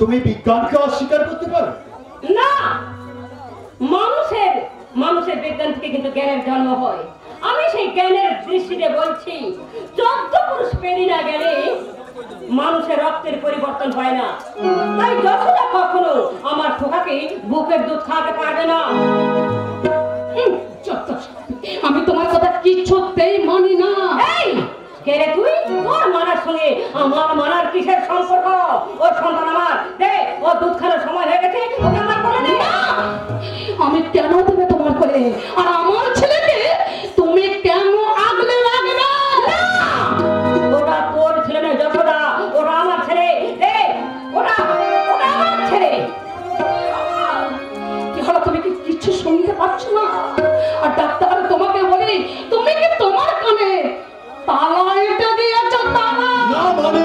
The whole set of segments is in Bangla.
তুমি বিজ্ঞানকে অস্বীকার করতে পারো না? মানুষের বিজ্ঞান থেকে কিন্তু জ্ঞানের জন্ম হয়। আমি সেই জ্ঞানের দৃষ্টিতে বলছি, 14 পুরুষ পেরি না গেলে মানুষের রক্তের পরিবর্তন হয় না। তাই যশোদা কখনো আমার খোকাকে বুকের দুধ খাওয়াতে পারবে না। আমি তোমার কথা কিছুতেই মানি না। এই কে রে তুই? তোর মানার সঙ্গে আমার মানার কিসের সম্পর্ক? ওর সন্তান আমার, দে, ও দুধ খাওয়ার সময় হয়ে গেছে, ওকে আমার কোলে দে। আমি কেন দেবে তোমার কোলে? আর আমার ছেলেকে তুমি কেন আগলে রাখবে না? ওটা তোর ছেলে নয় যশোদা, ওরা আমার ছেলে। ওটা আমার ছেলে। কি হলো, তুমি কি কিছু শুনতে পাচ্ছ না? আর ডাক্তার তোমাকে বলি, তুমি কি তোমার কানে তালা এটা দিয়েছ? তালা না, মানে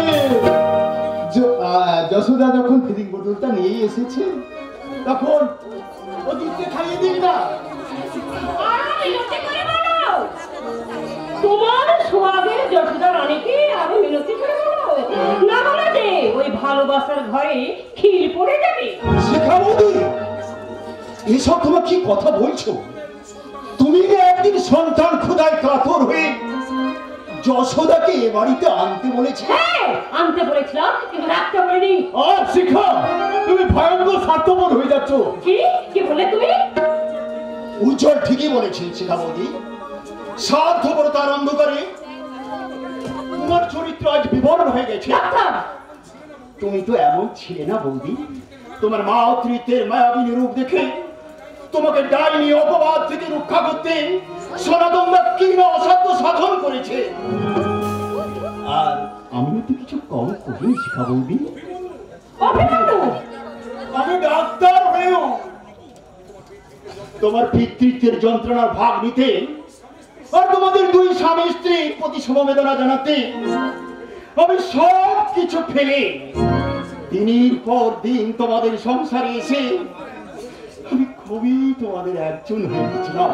যশোদা যখন ফিডিং বোতলটা নিয়ে এসেছে তখন ও দুধকে খাইয়ে দিন না। তোমার সোহাগের যশোদা রানীকে আমি মিনতি করে বলবো না, বলে যে ওই ভালোবাসার ঘরে খিল পড়ে যাবে। শিখা বৌদি, এসব তোমার কি কথা বলছো? তুমি যে একদিন সন্তান খোদায় কাতর হয়ে যশোদাকে এ বাড়িতে আনতে বলেছে। হ্যাঁ, আনতে বলেছিলাম, কিন্তু রাখতে বলিনি। আর শিখা, তুমি ভয়ঙ্কর স্বার্থপর হয়ে যাচ্ছ। কি বলে তুমি? উজ্জ্বল ঠিকই বলেছেন শিখা বৌদি। স্বার্থপরতার অন্ধকারে তোমার চরিত্র আজ বিবরণ হয়ে গেছে। তুমি তো এমন ছিলে না বৌদি। তোমার মাতৃত্বের মায়াবিনী রূপ দেখে তোমাকে ডাইনি অপবাদ থেকে রক্ষা করতে সনাতন কি না অসাধ্য সাধন করেছে। আর আমি তো কিছু কম করিনি শিখা বৌদি। আমি ডাক্তার হয়েও তোমার পিতৃত্বের যন্ত্রণার ভাগ নিতে আর তোমাদের দুই স্বামী স্ত্রীর প্রতি সমবেদনা জানাতে আমি সব কিছু ফেলে দিনের পর দিন তোমাদের সংসারে এসে আমি খুবই তোমাদের একজন হয়ে গেছিলাম।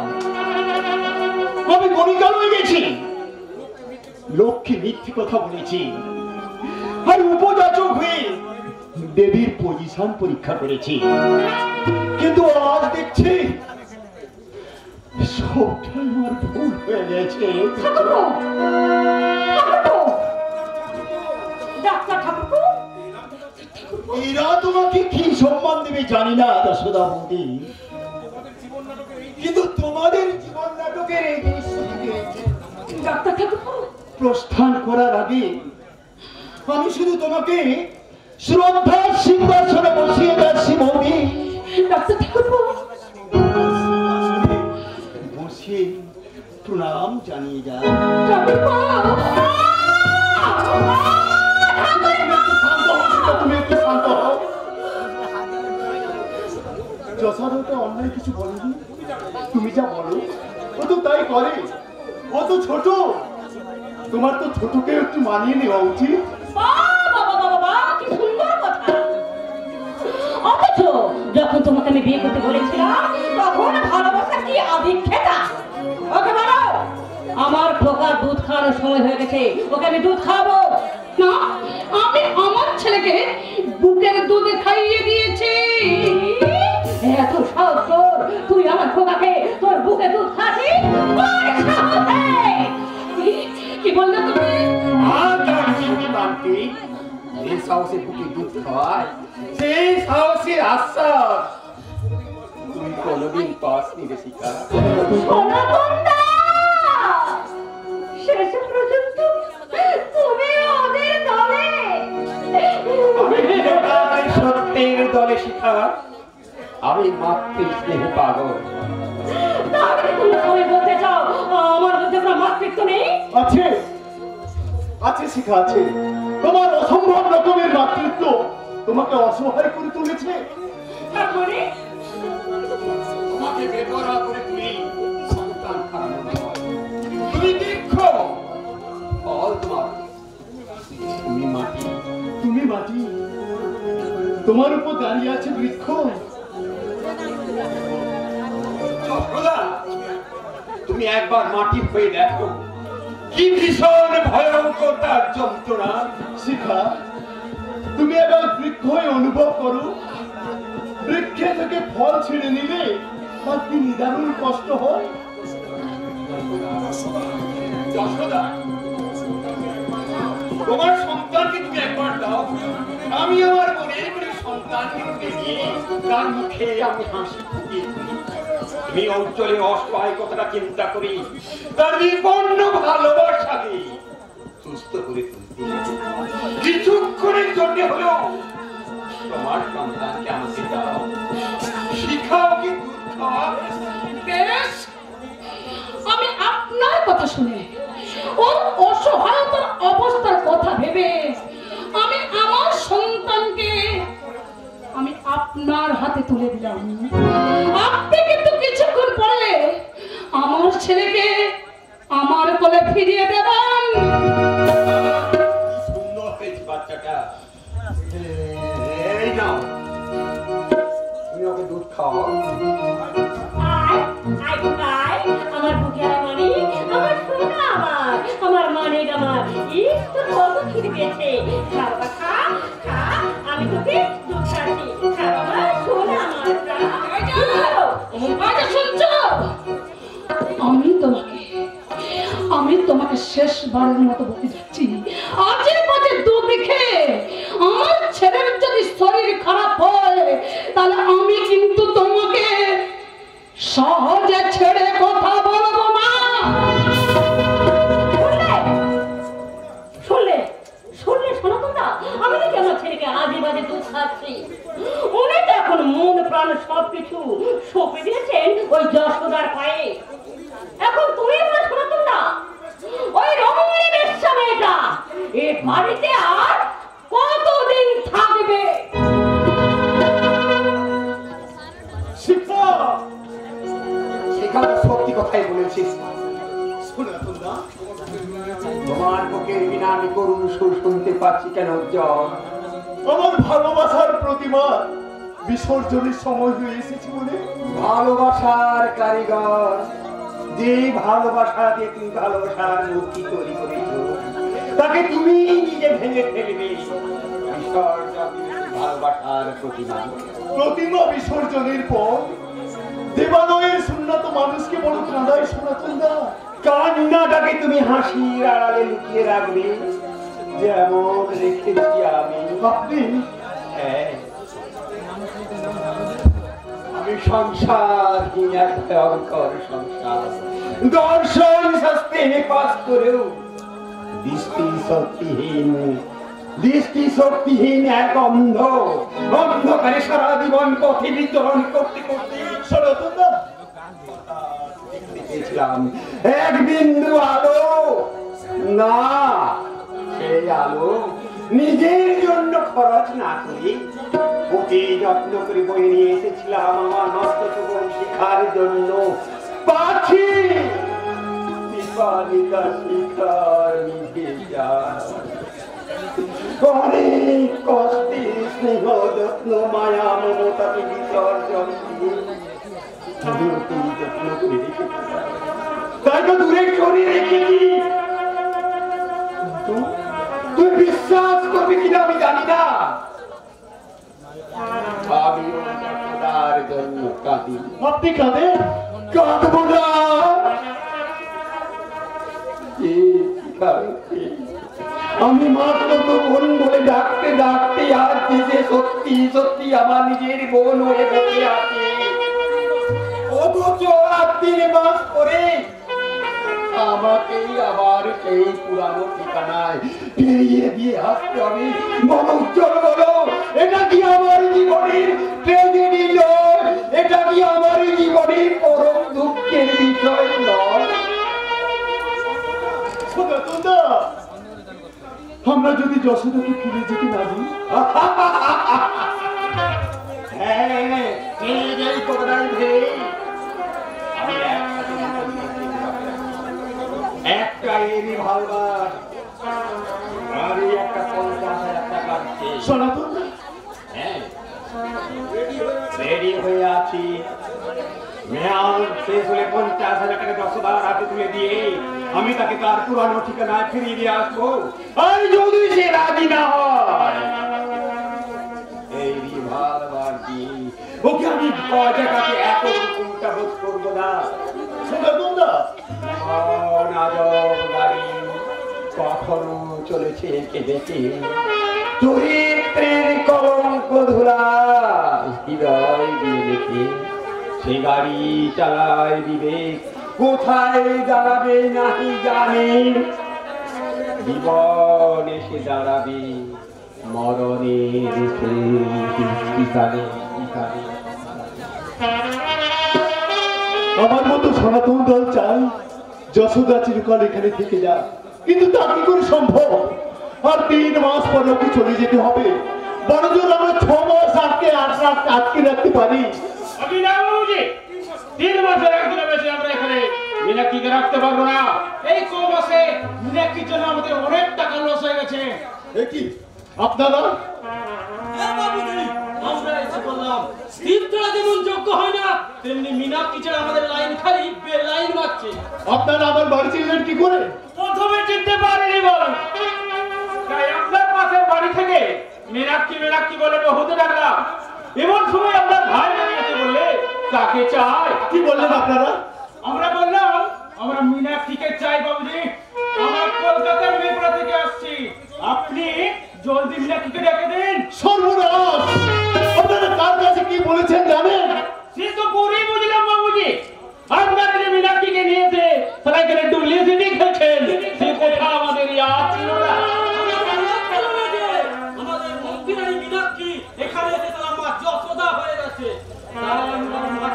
আমি গণিকাল হয়ে গেছি, লক্ষ্মী মিথ্যে কথা বলেছি, আর উপযাচক হয়ে দেবীর পজিশন পরীক্ষা করেছি। কিন্তু আজ দেখছি সবটাই আমার ভুল হয়ে গেছে। এরা তোমাকে কি সম্মান দেবে জানি না যশোদা বৌদি, কিন্তু তোমাদের জীবন নাটকের এই প্রস্থান করার আগে আমি শুধু তোমাকে শ্রদ্ধার সিংহাসনে বসিয়ে যাচ্ছি বৌদি। বসিয়ে প্রণাম জানিয়ে যা। তুমি একটু শান্ত হও। যশোদা অন্যায় কিছু বলেনি, তুমি যা বলো ও তো তাই করে। ও তো ছোট, তোমার তো ছোটকে একটু মানিয়ে নেওয়া উচিত। অথচ যখন তোমাকে আমি বিয়ে করতে বলেছিলাম তখন ভালোবাসা কি আদিক্ষেতা। ওকে বলো আমার খোকার দুধ খাওয়ানোর সময় হয়ে গেছে, ওকে আমি দুধ খাওয়াবো না। আমি আমার ছেলেকে বুকের দুধ খাইয়ে দিয়েছি। এত সাহস তোর, তুই আমার খোকাকে তোর বুকে দুধ খাচ্ছিস? কি বললে তুমি? যে সাহসে বুকে দুধ খাওয়ায় সেই সাহসের আশ্বাস তুমি কোনোদিন পাসনি রে শিখা। শেষ পর্যন্ত তুমি ওদের দলে। আমি সত্যের দলে শিখা। আমি মাতৃ স্নেহে পাগল। তাহলে তুমি বলতে চাও আমার মধ্যে কোনো মাতৃত্ব নেই? আছে, আছে শিখা, আছে। তোমার অসম্ভব রকমের মাতৃত্ব তোমাকে অসহায় করে তুলেছে। তারপরে তোমাকে বেপরোয়া করে তুলি সন্তান খারাপ। তুমি দেখো তুমি মাটি, তুমি মাটি, তোমার উপর দাঁড়িয়ে আছে বৃক্ষ। তুমি একবার মাটি হয়ে দেখো কি ভীষণ ভয়ঙ্কর তার যন্ত্রণা। শিখা, তুমি একবার থেকে ফল ছিঁড়ে নিলে তার কি নিদারুণ কষ্ট হয়। যশোদা, তোমার সন্তানকে তুমি একবার দাও, আমি আমার মনের করে সন্তানকে তুলে নিয়ে তার মুখে আমি হাসি ফুটিয়ে তুলি। তুমি অঞ্চলে অসহায় কথাটা চিন্তা করি তার বিপন্ন ভালোবাসাকে সুস্থ করে তুলতে কিছুক্ষণের জন্য হলেও তোমার সন্তানকে আমাকে দাও, শিখাও কি দুধ খাওয়া। বেশ, আমি আপনার কথা শুনে ওর অসহায়তার অবস্থার কথা ভেবে আমি আমার সন্তানকে আমি আপনার হাতে তুলে দিলাম। আপনি কিন্তু কিছুক্ষণ পরে আমার ছেলেকে আমার কোলে ফিরিয়ে দেবেন। সুন্দর হয়েছে বাচ্চাটা। এই নাও, তুমি ওকে দুধ খাও। আমার বুকের মানি, আমার সোনা, আমার মানিক, আমার তো কত খিদে পেয়েছে। খা বাবা, খা খা, আমি তোকে দুধ খাচ্ছি। খা বাবা, সোনা আমার। শুনছো? আমি তোমাকে শেষবারের মতো বলে যাচ্ছি, আজে বাজে দুধ খেয়ে আমার ছেলের যদি শরীর খারাপ হয় তাহলে আমি কিন্তু তোমাকে সহজে ছেড়ে কথা বলবো না। শুনলে সনাতন দা, আমি নাকি আমার ছেলেকে আজে বাজে দুধ খাচ্ছি? উনি তো এখন মন প্রাণ সবকিছু সঁপে দিয়েছেন ওই যশোদার পায়ে। এখন তুমি আমার সনাতন দা, ওই রমণী বেশ্যা মেয়েটা এ বাড়িতে আর কতদিন থাকবে? শিক্ষা সেখানে সত্যি কথাই বলেছিস। তোমার বুকের বিনা আমি করুণ সুর শুনতে পাচ্ছি কেন? আমার ভালোবাসার প্রতিমা বিসর্জনের সময় হয়ে এসেছে বলে। ভালোবাসার কারিগর, যে ভালোবাসা দিয়ে তুমি ভালোবাসার মূর্তি তৈরি করেছো তাকে তুমি নিজে ভেঙে ফেলবে। ভালোবাসার প্রতিমা বিসর্জনের পর দেবালয়ের সুন্নত মানুষকে বড় কাঁদায় সনাতন দা। কান্নাটাকে তুমি হাসির আড়ালে লুকিয়ে রাখবে যেমন রেখেছি আমি। আপনি আমি সংসার এক ভয়ঙ্কর সংসার, দর্শন শাস্ত্রে পাস করেও দৃষ্টি শক্তিহীন এক অন্ধকারে সারা জীবন পথে বিচরণ করতে করতে সনাতন দা দেখেছিলাম এক বিন্দু আলো। না, সেই আলো নিজের জন্য খরচ না করে ওকে যত্ন করে বয়ে নিয়ে এসেছিলাম আমার নষ্ট জীবন শিখার জন্য। পাখি বিপালিকা শিখার নিভে যায়, অনেক কষ্টে স্নেহ যত্ন মায়া মমতাকে বিসর্জন দিয়ে যত্ন করে রেখেছি। তাই তো দূরে সরিয়ে রেখেছি। তুই বিশ্বাস করবি কিনা আমি জানি না, তার জন্য কাঁদি। আপনি কাঁদেন? কাঁদবো না, আমি মাত্র তো বোন বলে ডাকতে ডাকতে আর যে সত্যি সত্যি আমার নিজের বোন হয়ে বসে আছে। অথচ 3 মাস পরে আমাকেই আবার সেই পুরানো ঠিকানায় ফিরিয়ে দিয়ে আসতে হবে। মনোজ্জ্বল বলো, এটা কি আমার জীবনের ট্র্যাজেডি নয়? এটা কি আমার জীবনের পরম দুঃখের বিষয় নয়? সনাতন দা, আমরা যদি যশোদাকে ফিরে যেতে না দিই? হ্যাঁ, এই কথাটাই ভেবে আমি একটা এরই ভালবাস আর একটা 50,000 টাকা দিতে সনাতন দা রেডি হয়ে আছি। মেয়াদ শেষ হলে 50,000 টাকা যশোদার হাতে তুলে দিয়ে আমি তাকে তার পুরানো ঠিকানায় ফিরিয়ে দিয়ে আসবো। আর যদি সে রাজি না হয় এই ভালবাস দিয়ে ওকে আমি গজাটাকে এত চিন্তা বোধ করবো না। গাড়ি কখনো চলেছে কেঁদেছে, চরিত্রের কলঙ্ক ধুলা হৃদয় দিয়ে লেখে। সে গাড়ি চালায় বিবেক, কোথায় দাঁড়াবে নাহি জানে। জীবন এসে দাঁড়াবে মরণের পিছনে। আমার মতো সনাতন দল চাই যশোদা চিরকাল এখানে থেকে যা, কিন্তু তা কি করে সম্ভব? আর 3 মাস পর ওকে চলে যেতে হবে। বড় জোর আমরা 6 মাস আটকে রাখতে পারি। আমি না বাবুজি, 3 মাসের একদিনের বেশি আমরা এখানে মীনাক্ষীকে রাখতে পারবো না। এই মাসে মীনাক্ষীর জন্য আমাদের অনেক টাকা লস হয়ে গেছে। কি আপনারা আমরা এসে বললাম স্থিরতা যেমন যোগ্য হয় না, তেমনি মীনাক্ষী ছাড়া আমাদের লাইন খালি লাইন মারছে। আপনারা আমার বাড়ি ছিলেন কি করে? প্রথমে চিনতে পারিনি বল, তাই আপনার পাশের বাড়ি থেকে মীনাক্ষী বলে বহুতে ডাকলাম। এমন সময় আপনার ভাই বেরিয়েছে বললে কাকে চাই? কি বললেন আপনারা? আমরা বললাম আমরা মীনাক্ষীকে চাই বাবুজি, আমরা কলকাতার মেপড়া থেকে আসছি, আপনি জলদি মীনাক্ষীকে ডেকে দিন। সর্বনাশ! আপনারা কার কাছে কি বলেছেন জানেন? সে তো পরেই বুঝলাম বাবুজি, আপনারা যে মীনাক্ষীকে নিয়েছে তারা এখানে ডুবলিয়ে সিটি খেলছেন, সে কথা আমাদের ইয়াদ ছিল না। আমাদের মন্ত্রী মীনাক্ষী এখানে এসে তারা মা যশোদা হয়ে গেছে।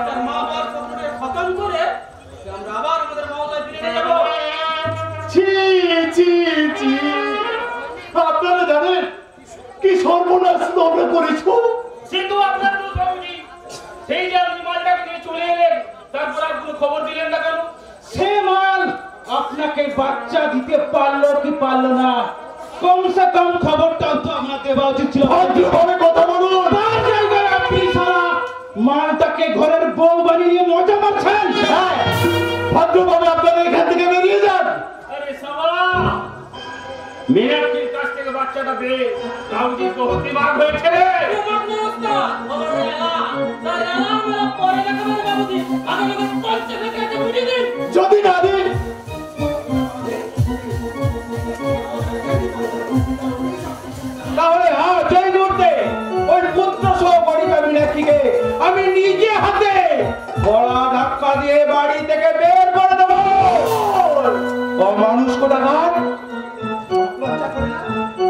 তার মা বাবার স্বপ্নকে খতম করে আমরা আবার আমাদের মহল্লায় ফিরে যাব। ছি ছি ছি! আপনারা জানেন কি সর্বনাশ তোমরা করেছো? সে তো আপনার দোষ বাবুজি, সেই যে আপনি মালটাকে নিয়ে চলে এলেন, তারপর আর কোনো খবর দিলেন না কেন? সে মাল আপনাকে বাচ্চা দিতে পারলো কি পারলো না, কমসে কম খবরটাও তো আপনার দেওয়া উচিত ছিল। ভদ্রভাবে কথা বলুন। তার জায়গায় আপনি সারা মালটাকে ঘরের বউ বানিয়ে মজা পাচ্ছেন। হ্যাঁ, ভদ্রভাবে আপনারা এখান থেকে বেরিয়ে যান। আরে সাবা, মীনাক্ষীর কাছ থেকে বাচ্চাটা পেয়ে কাউজি বহুত দিমাগ হয়েছে রে। যদি না দিন তাহলে সেই মুহূর্তে ওই পুত্র সহ কণিকা মীনাক্ষীকে আমি নিজে হাতে বড়া ধাক্কা দিয়ে বাড়ি থেকে বের করে দেবো। অমানুষ কোথাকার, লজ্জা করে না?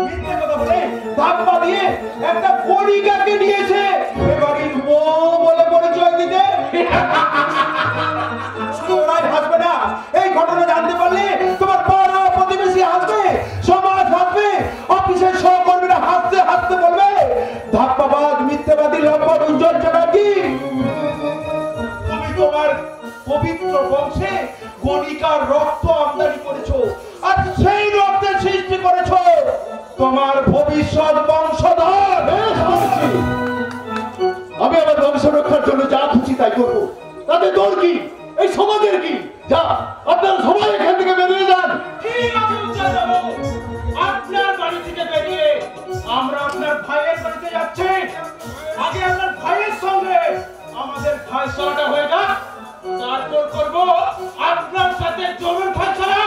মিথ্যে কথা বলে ধাক্কা দিয়ে একটা কণিকাকে নিয়েছে এ বাড়ির বউ বলে পরিচয় দিতে। শুধু ওরাই হাসবে না, এই ঘটনা জানতে পারলে তোমার পাড়া প্রতিবেশী হাসবে, সমাজ হাসবে, অফিসের সহকর্মীরা হাসতে হাসতে বলবে ধাপ্পাবাজ মিথ্যাবাদী লম্পট উজ্জ্বল চ্যাটার্জি, তুমি তোমার পবিত্র বংশে গণিকার রক্ত আমদানি করেছো, আর সেই রক্তের সৃষ্টি করেছো তোমার ভবিষ্যৎ বংশধর। আমি আমার বংশ রক্ষার জন্য যা খুশি তাই করবো, তাতে তোর কি, এই সমাজের কি? যা, আপনারা সবাই এখান থেকে বেরিয়ে যান। ঠিক আছে উজ্জ্বল বাবু, আপনার বাড়ি থেকে বেরিয়ে আমরা আপনার ভাইয়ের বাড়িতে যাচ্ছি। আগে আপনার ভাইয়ের সঙ্গে আমাদের ফাইসলাটা হয়ে যাক, তারপর করবো আপনার সাথে জমির ফাইসলা।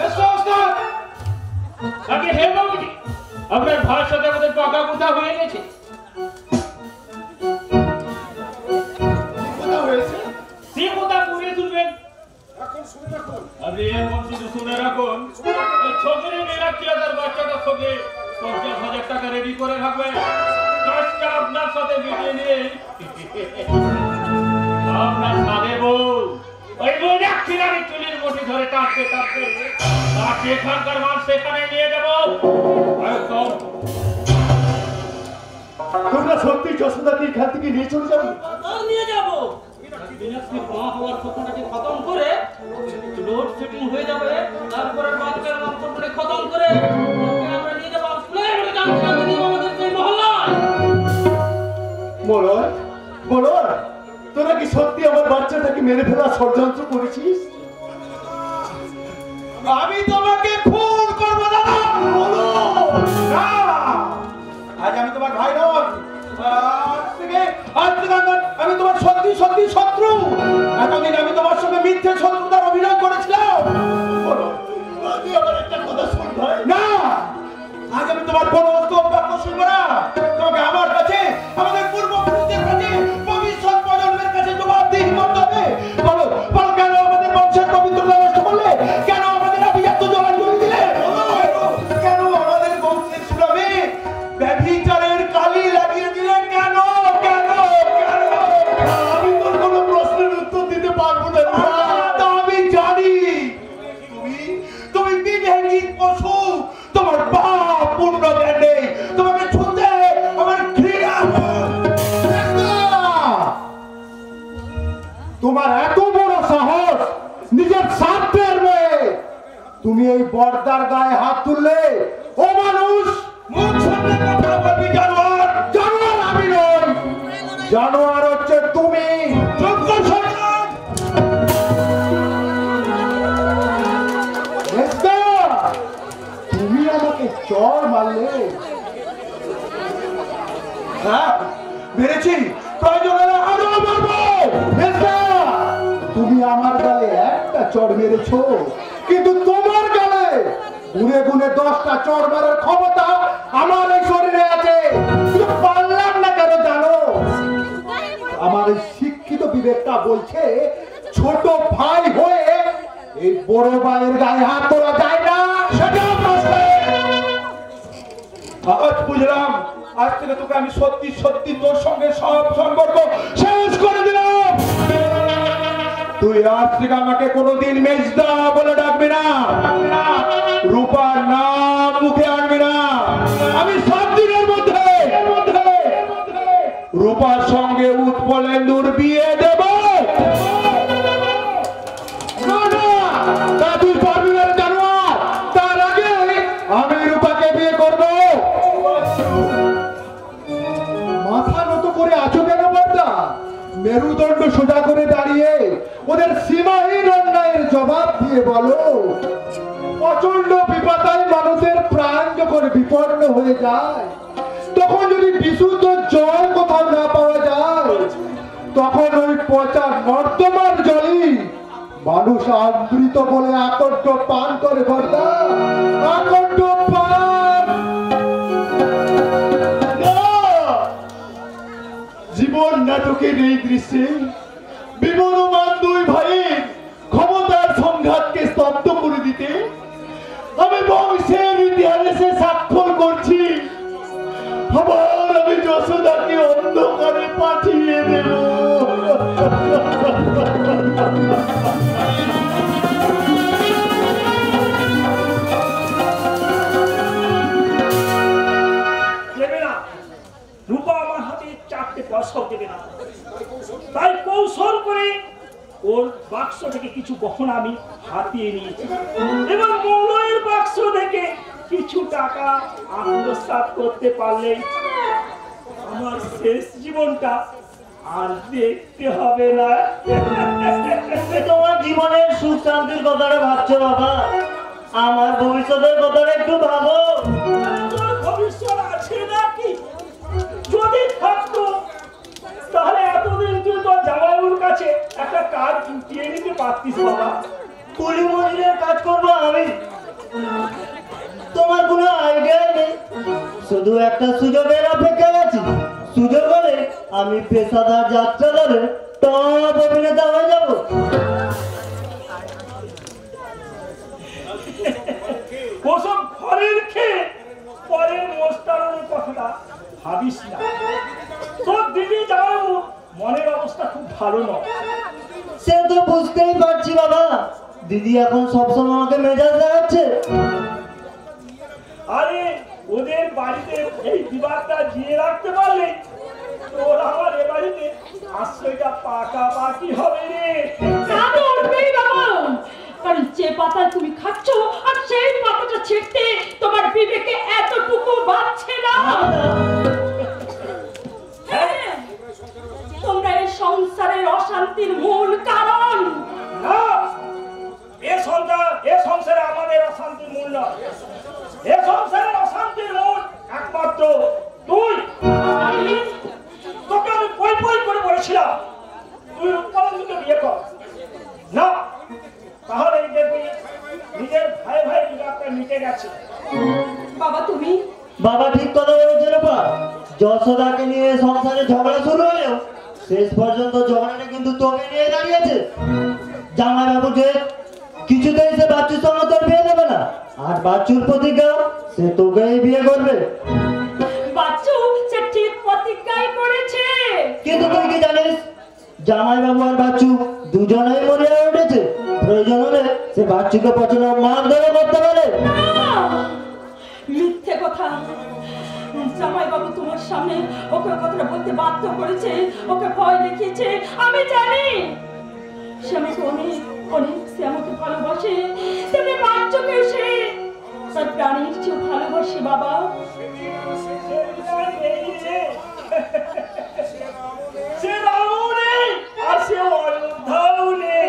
এসো ওস্তাদ। আগে হে বাবুজি, আপনার ভাইয়ের সাথে আমাদের পাকা কথা হয়ে গেছে। কথা হয়েছে? সে কথা পরে শুনবেন, আপনি এখন শুধু শুনে রাখুন। এই ছবির মীনাক্ষী আর তার বাচ্চাটার সঙ্গে 50,000 টাকা রেডি করে রাখবেন। কাজটা আপনার সাথে মিটিয়ে নিয়ে আপনার সাথে বউ ওই মীনাক্ষী রানী চুলির মুঠি ধরে টানতে টানতে তার সেখানকার মাল সেখানে নিয়ে যাবো। একদম তোমরা সত্যি যশোদাকে এখান থেকে নিয়ে চলে যাবে? নিয়ে যাবো। মীনাক্ষীর মা হওয়ার স্বপ্নটাকে খতম করে লোড সেটিং হয়ে যাবে, তারপরে বাচ্চার নামটা খতম করে ওকে আমরা নিয়ে যাবো স্কুলে, জানতে নিয়ে আমাদের সেই মহল্লায়। মরণ মরণ, তোরা কি সত্যি আমার বাচ্চাটাকে মেরে ফেলার ষড়যন্ত্র করেছিস? আমি তোমাকে খুন করবো না। আজ আমি তোমার ভাই নয়, আজ থেকে আজ থেকে আমি তোমার সত্যি সত্যি শত্রু। এতদিন আমি তোমার সঙ্গে মিথ্যে শত্রুতার অভিনয় করেছিলাম। তুই আমার একটা কথা শুন ভাই। না, আজ আমি তোমার কোনো বাক্য শুনবো না। তোমাকে আমার কাছে, আমাদের পূর্বপুরুষদের কাছে, ভবিষ্যৎ প্রজন্মের কাছে জবাবদিহি করতে হবে। বলো বলো, কেন আমাদের বংশের পবিত্রতা নষ্ট করলে? কেন আমাদের আভিজাত্য জলাঞ্জলি দিলে? কেন আমাদের বংশের সুনামে ব্যভিচারের কালি লাগিয়ে দিলে? কেন কেন কেন? আমি তোর কোনো প্রশ্নের উত্তর দিতে পারবো না। তা আমি জানি তুমি বিবেকহীন পশু। তোমার বাপ পূর্ণ জ্ঞান নেই। তোমাকে ছুঁতে আমার ঘৃণা হয়। তোমার এত বড় সাহস, নিজের স্বার্থের মেয়ে তুমি এই বর্দার গায়ে হাত তুললে? ও মানুষ, মুখ সামনে কথা বলবি জানোয়ার। জানোয়ার আমি নই, জানোয়ার হচ্ছে তুমি। যোগ্য সন্তান। মেজদা, তুমি আমাকে চড় মারলে। হ্যাঁ মেরেছি, প্রয়োজন হলে আরো মারবো। মেজদা, তুমি আমার গালে একটা চড় মেরেছো, কিন্তু তোমার গালে গুনে গুনে 10টা চড় মারার ক্ষমতা আমার এই শরীরে আছে। কিন্তু পারলাম না কেন জানো? আমার এই শিক্ষিত বিবেকটা বলছে ছোট ভাই হয়ে এই বড় ভাইয়ের গায়ে হাত তোলা যায় না। সেটা আজ বুঝলাম, আজ থেকে তোকে আমি সত্যি সত্যি তোর সঙ্গে সব সম্পর্ক শেষ করে দিলাম। তুই আজ থেকে আমাকে কোনোদিন মেজদা বলে ডাকবি না, রূপার নাম মুখে আনবি না। আমি 7 দিনের মধ্যে রূপার সঙ্গে উৎপলেন্দুর বিয়ে দেব। না না, তা তুই পারবি না জানোয়ার। তার আগে আমি রূপাকে বিয়ে করব। মাথা নত করে আছো কেন বর্দা? মেরুদণ্ড সোজা করে দাঁড়িয়ে ওদের সীমাহীন অন্যায়ের জবাব দিয়ে বলো। প্রচন্ড বিপদায় মানুষের প্রাণ যখন বিপন্ন হয়ে যায়, তখন যদি বিশুদ্ধ জল কোথাও না পাওয়া যায়, তখন ওই পচা নর্দমার জলই মানুষ আমৃত বলে আকণ্ঠ পান করে বর্দা, আকণ্ঠ পান। জীবন নাটকের এই দৃশ্যে বিবর্তমান দুই ভাইয়ের ক্ষমতার সংঘাতকে স্তব্ধ করে দিতে আমি বংশের ইতিহাসে স্বাক্ষর করছি। আবার আমি যশোদাকে অন্ধকারে পাঠিয়ে দেব। দেবে না, রূপা আমার হাতে 4টে পয়সাও দেবে না। তাই কৌশল করে ওর বাক্স থেকে কিছু গহনা আমি হাতিয়ে নিয়েছি এবং মৌলের বাক্স থেকে কিছু টাকা আত্মসাৎ করতে পারলে আমার শেষ জীবনটা আর দেখতে হবে না। তোমার জীবনের সুখ শান্তির কথাটা ভাবছো বাবা, আমার ভবিষ্যতের কথাটা একটু ভাবো। তোর ভবিষ্যৎ আছে নাকি? যদি থাকতো তাহলে এতদিন তুই তোর জামাইবাবুর কাছে একটা কাজ জুটিয়ে নিতে পারতিস বাবা। কুলি মজুরের কাজ করবো আমি? তোমার কোনো আইডিয়া নেই, শুধু একটা সুযোগের অপেক্ষায় আছি। সুযোগ হলে আমি পেশাদার যাত্রা দলে টপ অভিনেতা হয়ে যাব। ওসব ঘরের খেয়ে পরের মোস্তারের কথাটা ভাবিস না। তোর দিদি জামাইবাবু মনের অবস্থা খুব ভালো নয়। সে তো বুঝতেই পারছি বাবা, দিদি এখন সবসময় আমাকে মেজাজ দেখাচ্ছে। আরে ওদের বাড়িতে এই বিবাদটা দিয়ে রাখতে পারলে তোর আমার এ বাড়িতে আশ্রয়টা পাকাপাকি হবে রে। তা তো উঠবেই বাবা, কারণ যে পাতা তুমি খাচ্ছ আর সেই পাতাটা ছিঁড়তে তোমার বিবেকে এতটুকু বাঁচছে না। হ্যাঁ, তোমরা এই সংসারের অশান্তির মূল কারণ। না, এ সংসারে আমাদের অশান্তির মূল নয়। এ সংসারের অশান্তির মূল একমাত্র তুই। তোকে আমি বাবা ঠিক কথা বলেছে রূপা। যশোদাকে নিয়ে সংসারে ঝগড়া শুরু হলেও শেষ পর্যন্ত ঝগড়াটা কিন্তু তোকে নিয়ে দাঁড়িয়েছে। জামাই বাবু যে কিছুতেই সে বাচ্চুর সঙ্গে তোর বিয়ে দেবে না, আর বাচ্চুর প্রতিজ্ঞা সে তোকেই বিয়ে করবে। বাচ্চু সে ঠিক প্রতিজ্ঞাই করেছে। কিন্তু তুই কি জানিস জামাই বাবু আর বাচ্চু দুজনেই মরিয়া উঠেছে। প্রয়োজন হলে সে বাচ্চুকে পছন্দ মারধর করতে পারে। মিথ্যে কথা। জামাই বাবু তোমার সামনে ওকে কথাটা বলতে বাধ্য করেছে, ওকে ভয় দেখিয়েছে। আমি জানি সে আমাকে অনেক অনেক সে আমাকে ভালোবাসে, তেমনি বাচ্চাকে সে তার প্রাণীর চেয়ে ভালোবাসে। বাবা সে রামও নেই আর সে অযোধ্যাও নেই।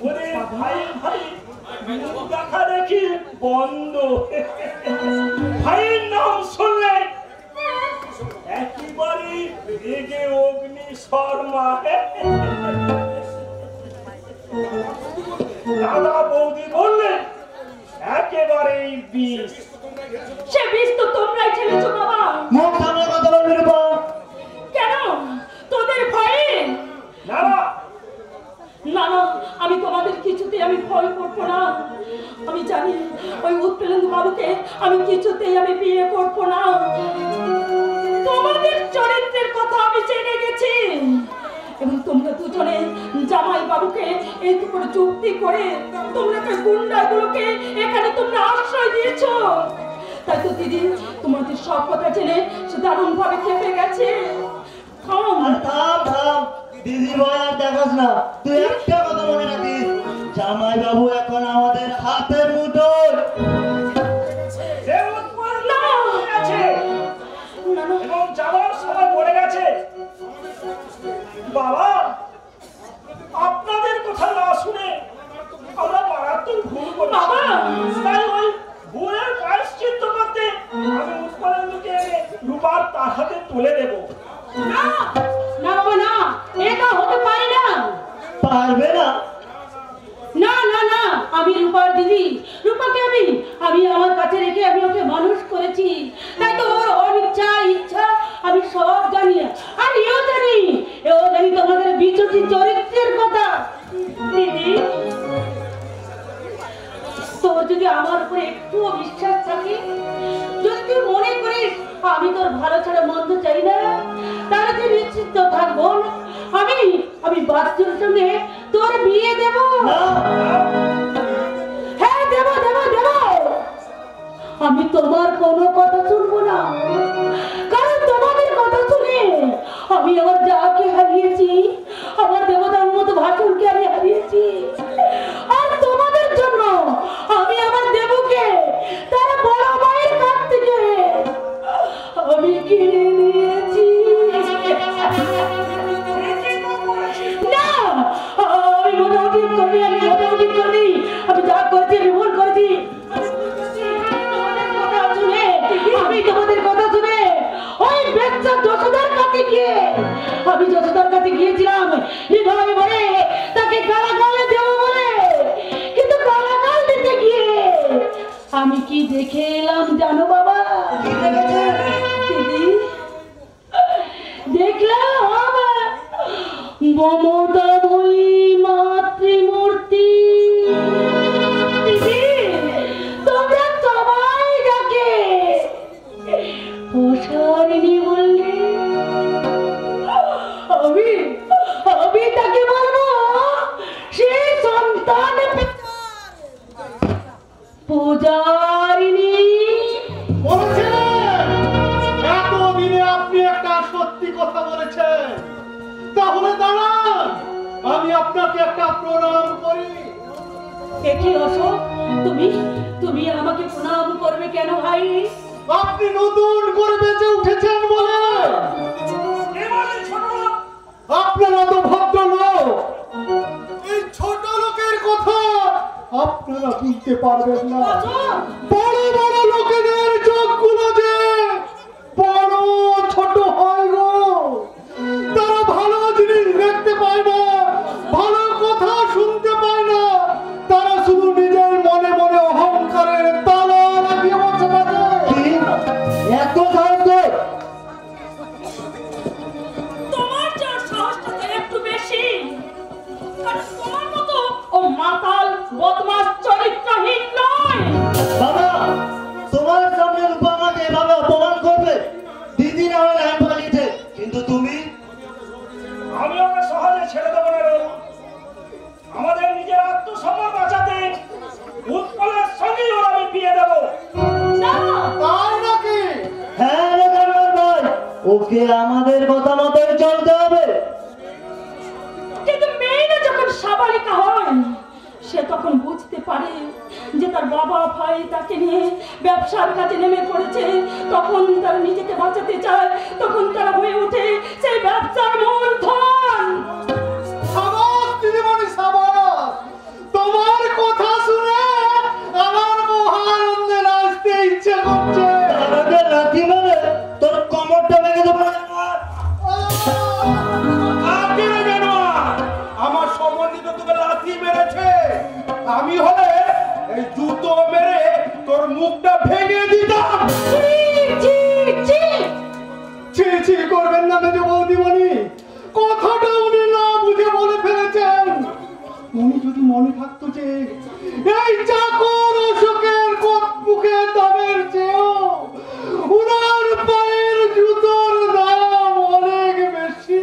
ওরে ভাই ভাই দেখা দেখি বন্ধ। ভাইয়ের নাম শুনলে একেবারে রেগে অগ্নি শর্মা। দাদা বৌদি বললে একেবারেই বিষ। সে বিষ তো তোমরাই ছেড়েছো বাবা। মুখ সামনে কথা বলবি রূপা। কেন? তোদের ভয়ে? না না না, আমি তোমাদের কিছুতেই আমি ভয় করবো না। আমি জানি ওই উৎপেলেন্দু বাবুকে আমি কিছুতেই আমি বিয়ে করবো না। তোমাদের চরিত্রের কথা আমি জেনে গেছি, এবং তোমরা দুজনে জামাই বাবুকে এই তো করে চুক্তি করে তোমরা গুন্ডাগুলোকে এখানে তোমরা আশ্রয় দিয়েছো। তাই তো দিদি তোমাদের সব কথা জেনে সে দারুণ ভাবে খেপে গেছে। থাম থাম থাম, দিদি ভাই আর দেখাস না। তুই একটা কথা মনে রাখিস, জামাই বাবু এখন আমাদের হাতের মুঠোয়। এবং যাওয়ার সময় পড়ে গেছে। বাবা আপনাদের কথা না শুনে আমরা মারাত্মক ভুল করেছি। বাবা! তাই ওই ভুলের প্রায়শ্চিত্ত করতে আমি উৎপলেন্দুকে এনে রূপার তার হাতে তুলে দেব। না না বাবা না, এটা হতে পারে না। পারবে না? না না না, আমি রূপার দিদি, রূপাকে আমি আমার কাছে রেখে আমি ওকে মানুষ করেছি। তাই তো ওর অনিচ্ছা ইচ্ছা আমি সব জানি, আর এও জানি তোমাদের বিচুতি চরিত্রের কথা। দিদি তোর যদি আমার উপরে একটুও বিশ্বাস থাকে, যদি তুই মনে করিস আমি তোর ভালো ছাড়া মন্দ চাই না, তাহলে তুই নিশ্চিত থাকবো আমি বাচ্চার সঙ্গে তোর বিয়ে দেব। হ্যাঁ দেব দেব দেব। আমি তোমার কোনো কথা শুনবো না, কারণ তোমাদের কথা শুনে আমি আমার যাকে হারিয়েছি, আমার দেবতার মতো ভাষণকে আমি হারিয়েছি, আর তোমাদের জন্য আমি আমার দেবকে তার বড় মায়ের কাছ থেকে আমি কিনে নিয়েছি। না, আমি মোটামুটি করি, আমি যা করেছি আমি ভুল করেছি। আমি তোমাদের কথা শুনে ওই বেচ্চা যশোদার কাছে গিয়ে আমি যশোদার কাছে গিয়েছিলাম হৃদয় ভরে তাকে গালাগাল দেবো বলে, কিন্তু গালাগাল দিতে গিয়ে আমি কি দেখে এলাম জানো বাবা? দিদি দেখলাম মমতাময়ী মাতৃমূর্তি। দিদি তোমরা সবাই যাকে প্রসারিণী বললে, আমি তাকে বলবো সেই সন্তান পূজারিণী। বলেছেন এতদিনে আপনি একটা সত্যি কথা বলেছেন, তাহলে দাঁড়ান আমি আপনাকে একটা প্রণাম করি। একে অশোক, তুমি আমাকে প্রণাম করবে কেন ভাই? আপনি নতুন করে বেঁচে উঠেছেন বলে। আপনারা তো ভদ্রলোক, এই ছোট লোকের কথা আপনারা বুঝতে পারবেন না। বড় বড় লোকেদের চোখগুলো যে বড় ছোট হয় গো, তারা ভালো জিনিস দেখতে পায় না, ভালো কথা শুনতে পায় না, তারা শুধু নিজের মনে মনে অহংকারের তালা লাগিয়ে বসে থাকে। ওকে আমাদের কথা মতোই চলতে হবে। কিন্তু মেয়েরা যখন সাবালিকা হয় সে তখন বুঝতে পারে যে তার বাবা ভাই তাকে নিয়ে ব্যবসার কাজে নেমে পড়েছে, তখন তারা নিজেকে বাঁচাতে চায়, তখন তারা হয়ে ওঠে সেই ব্যবসার মূলধন। সাবাস দিদিমণি সাবাস, তোমার কথা শুনে আমার মহানন্দে নাচতে ইচ্ছে করছে। আমাকে লাথি মেরে তোর কোমরটা ভেঙে দেবো। আমার সম্বন্ধিত তোকে লাথি মেরেছে, আমি হলে এই জুতো মেরে তোর মুখটা ভেঙে দিতাম। ছি করবেন না মেজো বৌদিমণি, কথাটা উনি না বুঝে বলে ফেলেছেন। উনি যদি মনে থাকতো যে এই চাকর অশোকের মুখে দামের চেয়েও উনার পায়ের জুতোর দাম অনেক বেশি,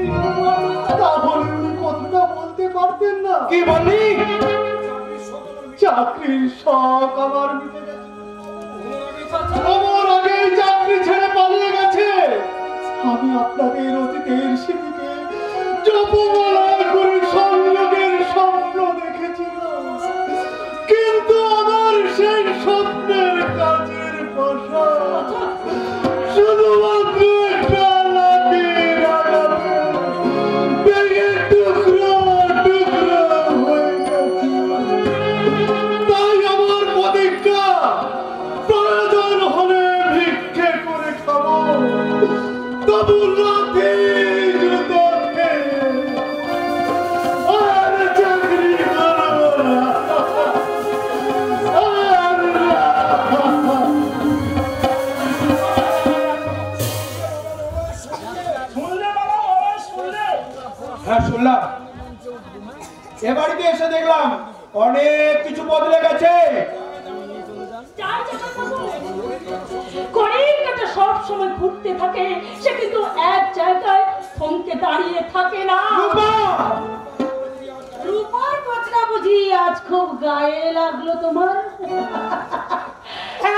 তাহলে উনি কথাটা বলতে পারতেন না। কি বললি? চাকরির শখ আমার মিটে গেছে, আমার আগে চাকরি ছেড়ে পালিয়ে গেছে। আমি আপনাদের অতীতের স্মৃতিকে জপমালা করে সংযোগের স্বপ্ন দেখেছিলাম, কিন্তু আমার সেই স্বপ্নের কাজের পাশা শুধুমাত্র একটা লাঠির আঘাতে ভেঙে টুকরো টুকরো হয়ে গেছে। তাই আমার প্রতিজ্ঞা, প্রয়োজন হলে ভিক্ষে করে খাবো, তবু লাঠি জুতো খেয়ে আর চাকরি করবো না। আর না। শুনলে বাবা, বাবা শুনলে? হ্যাঁ শুনলাম। এ বাড়িতে এসে দেখলাম অনেক কিছু বদলে গেছে। কড়িকাটা সব সময় ঘুরতে থাকে, সে কিন্তু এক জায়গায় থমকে দাঁড়িয়ে থাকে না। রূপা! রূপার কথা বুঝি আজ খুব গায়ে লাগলো তোমার?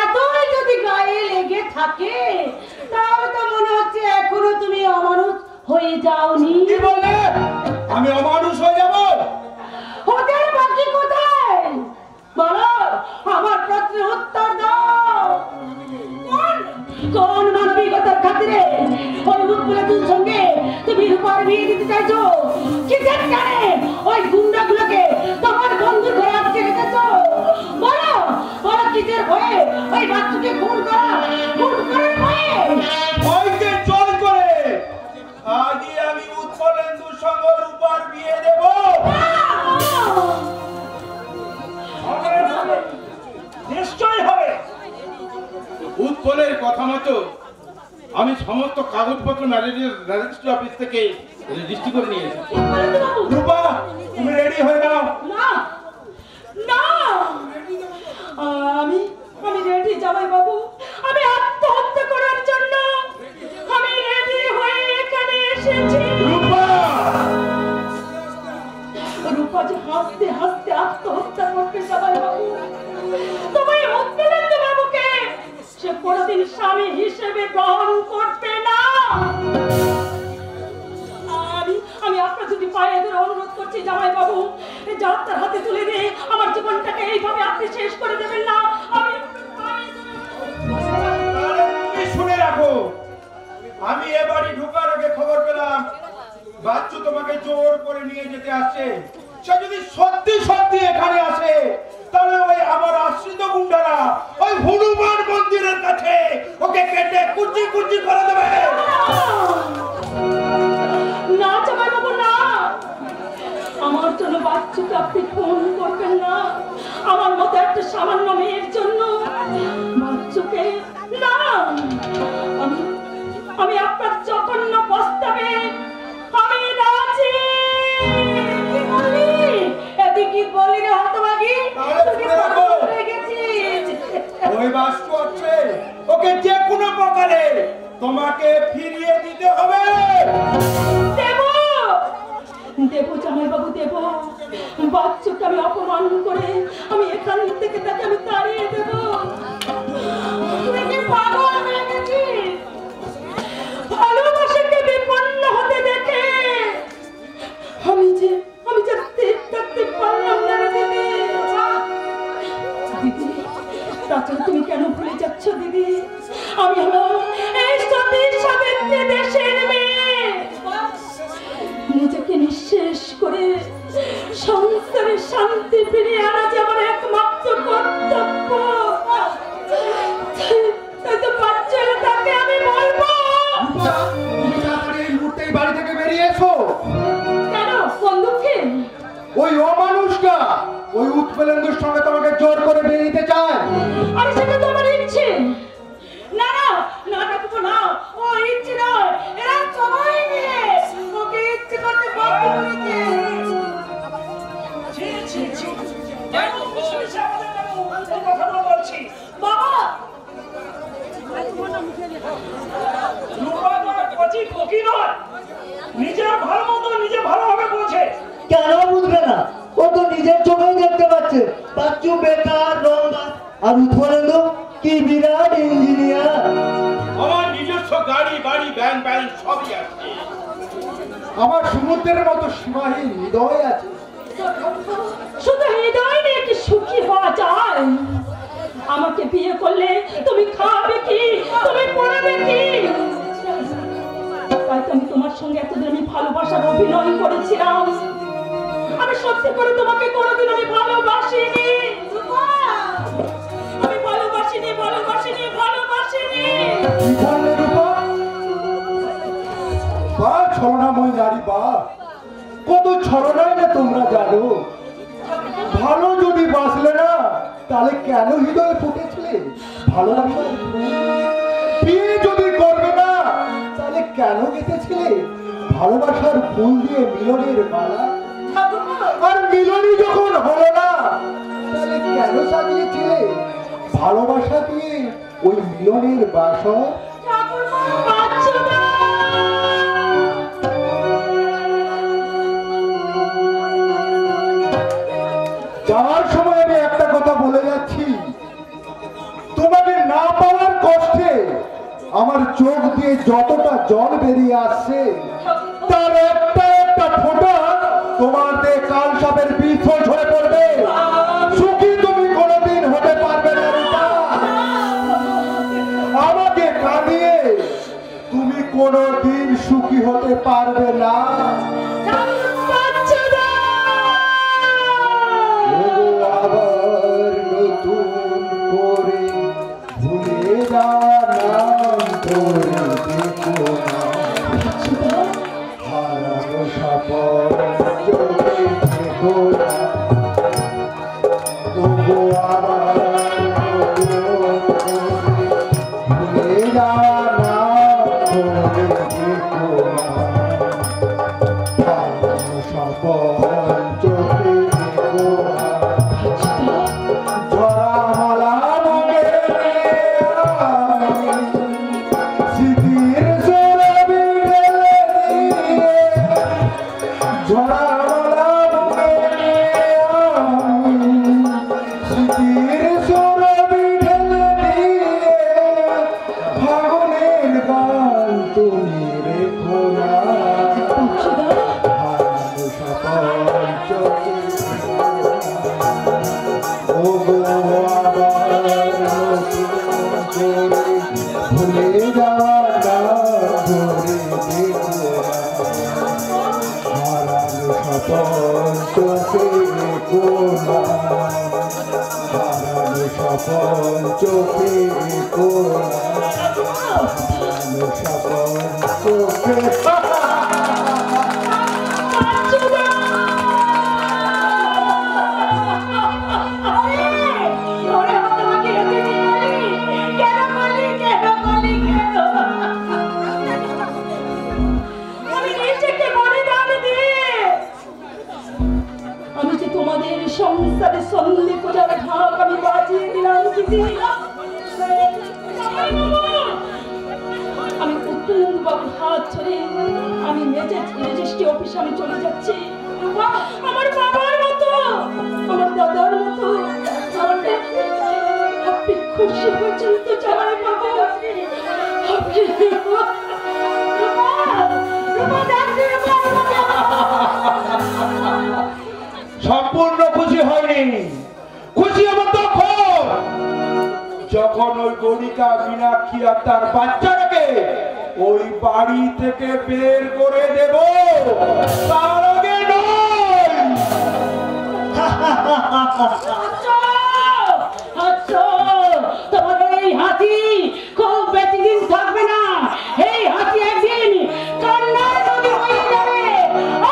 এতই যদি গায়ে লেগে থাকে তাহলে তো মনে হচ্ছে এখনো তুমি অমানুষ হয়ে যাওনি। কি বললে? আমি অমানুষ হয়ে যাব? ওদের বাকি কোথায় বলো, আমার প্রশ্নের উত্তর দাও। কোন মানবিকতার খাতিরে ওই উৎপীড়িতের সঙ্গে তুমি রূপার বিয়ে দিতে চাইছো? কিসের কারণে ওই গুন্ডাগুলোকে তোমার বন্ধুর ঘরে আটকে রেখেছো? বলো বলো, কিসের ভয়ে ওই বাচ্চাকে খুন করার ভয়ে? ওই যে জোর করে আজই আমি উৎপলেন্দুর সঙ্গে রূপার বিয়ে দেব। নিশ্চয় হবে। উৎপলের কথা মতো আমি সমস্ত কাগজপত্র রেজিস্ট্রি অফিস থেকে রেজিস্ট্রি করে নিয়ে এসেছি। রূপা, তুমি রেডি হয়ে নাও। না না, আমি রেডি জামাই বাবু, আমি আত্মহত্যা করার জন্য আমি রেডি হয়ে এখানে এসেছি। রূপা! রূপা যে হাসতে হাসতে আত্মহত্যা করতে জামাই বাবু, তোমায় উৎপীড়িত বাবুকে সে কোনোদিন স্বামী হিসেবে গ্রহণ করবে না। আমি আপনার যদি পায়ে ধরে অনুরোধ করছি জামাই বাবু, যাত্রার হাতে তুলে দিয়ে আমার জীবনটাকে এইভাবে আপনি শেষ করে দেবেন না। আমি আপনার পায়ে তাহলে তুমি শুনে রাখো, আমি এ বাড়ি ঢোকার আগে খবর পেলাম বাচ্চু তোমাকে জোর করে নিয়ে যেতে আসছে। সে যদি সত্যি সত্যি এখানে আসে তাহলে ওই আমার আশ্রিত গুন্ডারা ওই হনুমান মন্দিরের কাছে ওকে কেটে কুচি কুচি করে দেবে। না জামাই বাবু না, আমার জন্য বাচ্চুকে আপনি ফোন করবেন না। আমার মতো একটা সামান্য মেয়ের জন্য বাচ্চুকে না। আমি আপনার জঘন্য প্রস্তাবে আমি রাজি। কি বললি? এদিকে বলি রে হতভাগী, তাহলে তুই শুনে রাখো, পাগল হয়ে গেছিস। ওই বাচ্চু আছে, ওকে যে কোনো প্রকারে তোমাকে ফিরিয়ে দিতে হবে। দেব জামাই বাবু দেব, বাচ্চাকে আমি অপমান করে আমি এখান থেকে তাকে আমি তাড়িয়ে দেব। তুই কি পাগল হয়ে গেছিস? ভালো আছে, বাচ্চু বেকার রঙ্গা আর উৎপলেন্দু কি বিরাট ইঞ্জিনিয়ার। আমার নিজস্ব গাড়ি বাড়ি ব্যাংক ব্যালেন্স সবই আছে। আমার সমুদ্রের মতো সীমাহীন হৃদয় আছে। শুধু হৃদয় নিয়ে কি সুখী হওয়া যায়? আমাকে বিয়ে করলে তুমি খাবে কি, তুমি পড়াবে কি? তাই তো আমি তোমার সঙ্গে এতদিন আমি ভালোবাসার অভিনয় করেছিলাম। আমি সত্যি করে তোমাকে কোনোদিন আমি ভালোবাসিনি। আমি ভালোবাসিনি, ভালোবাসিনি, ভালোবাসিনি। কি বললে রূপা? বা ছলনাময় নারী বা, কত ছলনায় না তোমরা জানো। ভালো যদি বাসলে না, তাহলে কেন হৃদয়ে ফুটেছিলে ভালোবাসার ফুল? বিয়ে যদি করবে না, তাহলে কেন গেঁথেছিলে ভালোবাসার ফুল দিয়ে মিলনের মালা? আর মিলনই যখন হলো না, তাহলে কেন সাজিয়েছিলে ভালোবাসা দিয়ে ওই মিলনের বাসর? যাওয়ার সময় আমি একটা কথা বলে যাচ্ছি, তোমাকে না পাওয়ার কষ্টে আমার চোখ দিয়ে যতটা জল বেরিয়ে আসছে, তার একটা একটা ফোঁটা তোমার দিয়ে কাল সাপের বিষ ঝরে পড়বে। সুখী তুমি কোনোদিন হতে পারবে না রূপা। আমাকে কাঁদিয়ে তুমি কোনোদিন সুখী হতে পারবে না। আবার নতুন করে ভুলে যাওয়ার করে দেখো না, হারানো সাপর চোখে দেখো না। তবু আবার নতুন করে ভুলে যাওয়ার করে দেখো না, হারানো সাপর চোখে দেখো না। সংসারে সন্ধে পূজার ঢাক আমি বাজিয়ে দিলাম। আমি উত্তরেন্দু বাবুর হাত ধরে আমি রেজিস্ট্রি অফিসে আমি চলে যাচ্ছি। আমার বাবার মতো, আমার দাদার মতো আপনি খুশি পর্যন্ত চালাই পাবো। সম্পূর্ণ খুশি হয়নি। খুশি আমার তখন যখন ওই গণিকা মীনাক্ষী আর তার বাচ্চাটাকে ওই বাড়ি থেকে বের করে দেব, তার আগে নয়। তোমাদের এই হাতি খুব বেশি দিন থাকবে না। এই হাতি একদিন কান্নার নদী হয়ে যাবে।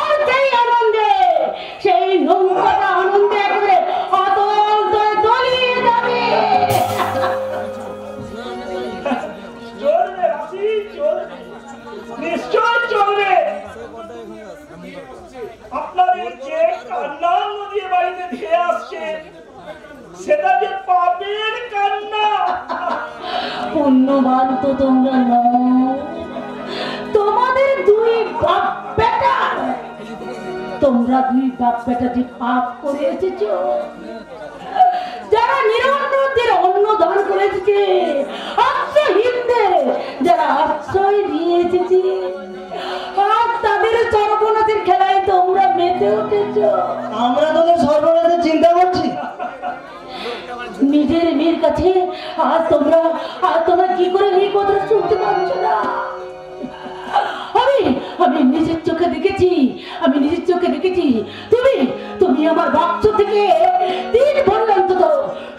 আর সেই আনন্দে, সেই নৌকাটা আনন্দে করে অতল তলিয়ে যাবে। চলবে রাশি, চলবে, নিশ্চয় চলবে। আপনার এই যে কান্নার নদী বাড়িতে ধেয়ে আসছে, সেটা যে পাপের কান্না। পুণ্যবান তো তোমরা নও। তোমাদের দুই বাপ বেটা, তোমরা দুই বাপ বেটা যে পাপ করে এসেছো, দান করে এসেছে, আশ্রয়হীনদের যারা আশ্রয় দিয়ে এসেছে, আর তাদের সর্বনাশের খেলায় তোমরা মেতে উঠেছ। আমরা তোদের সর্বনাশের চিন্তা করছি। নিজের মেয়ের কাছে আজ তোমরা কি করে এই কথা শুনতে পাচ্ছ না? আমি নিজের চোখে দেখেছি, তুমি আমার বাক্স থেকে 3 ভরি অন্তত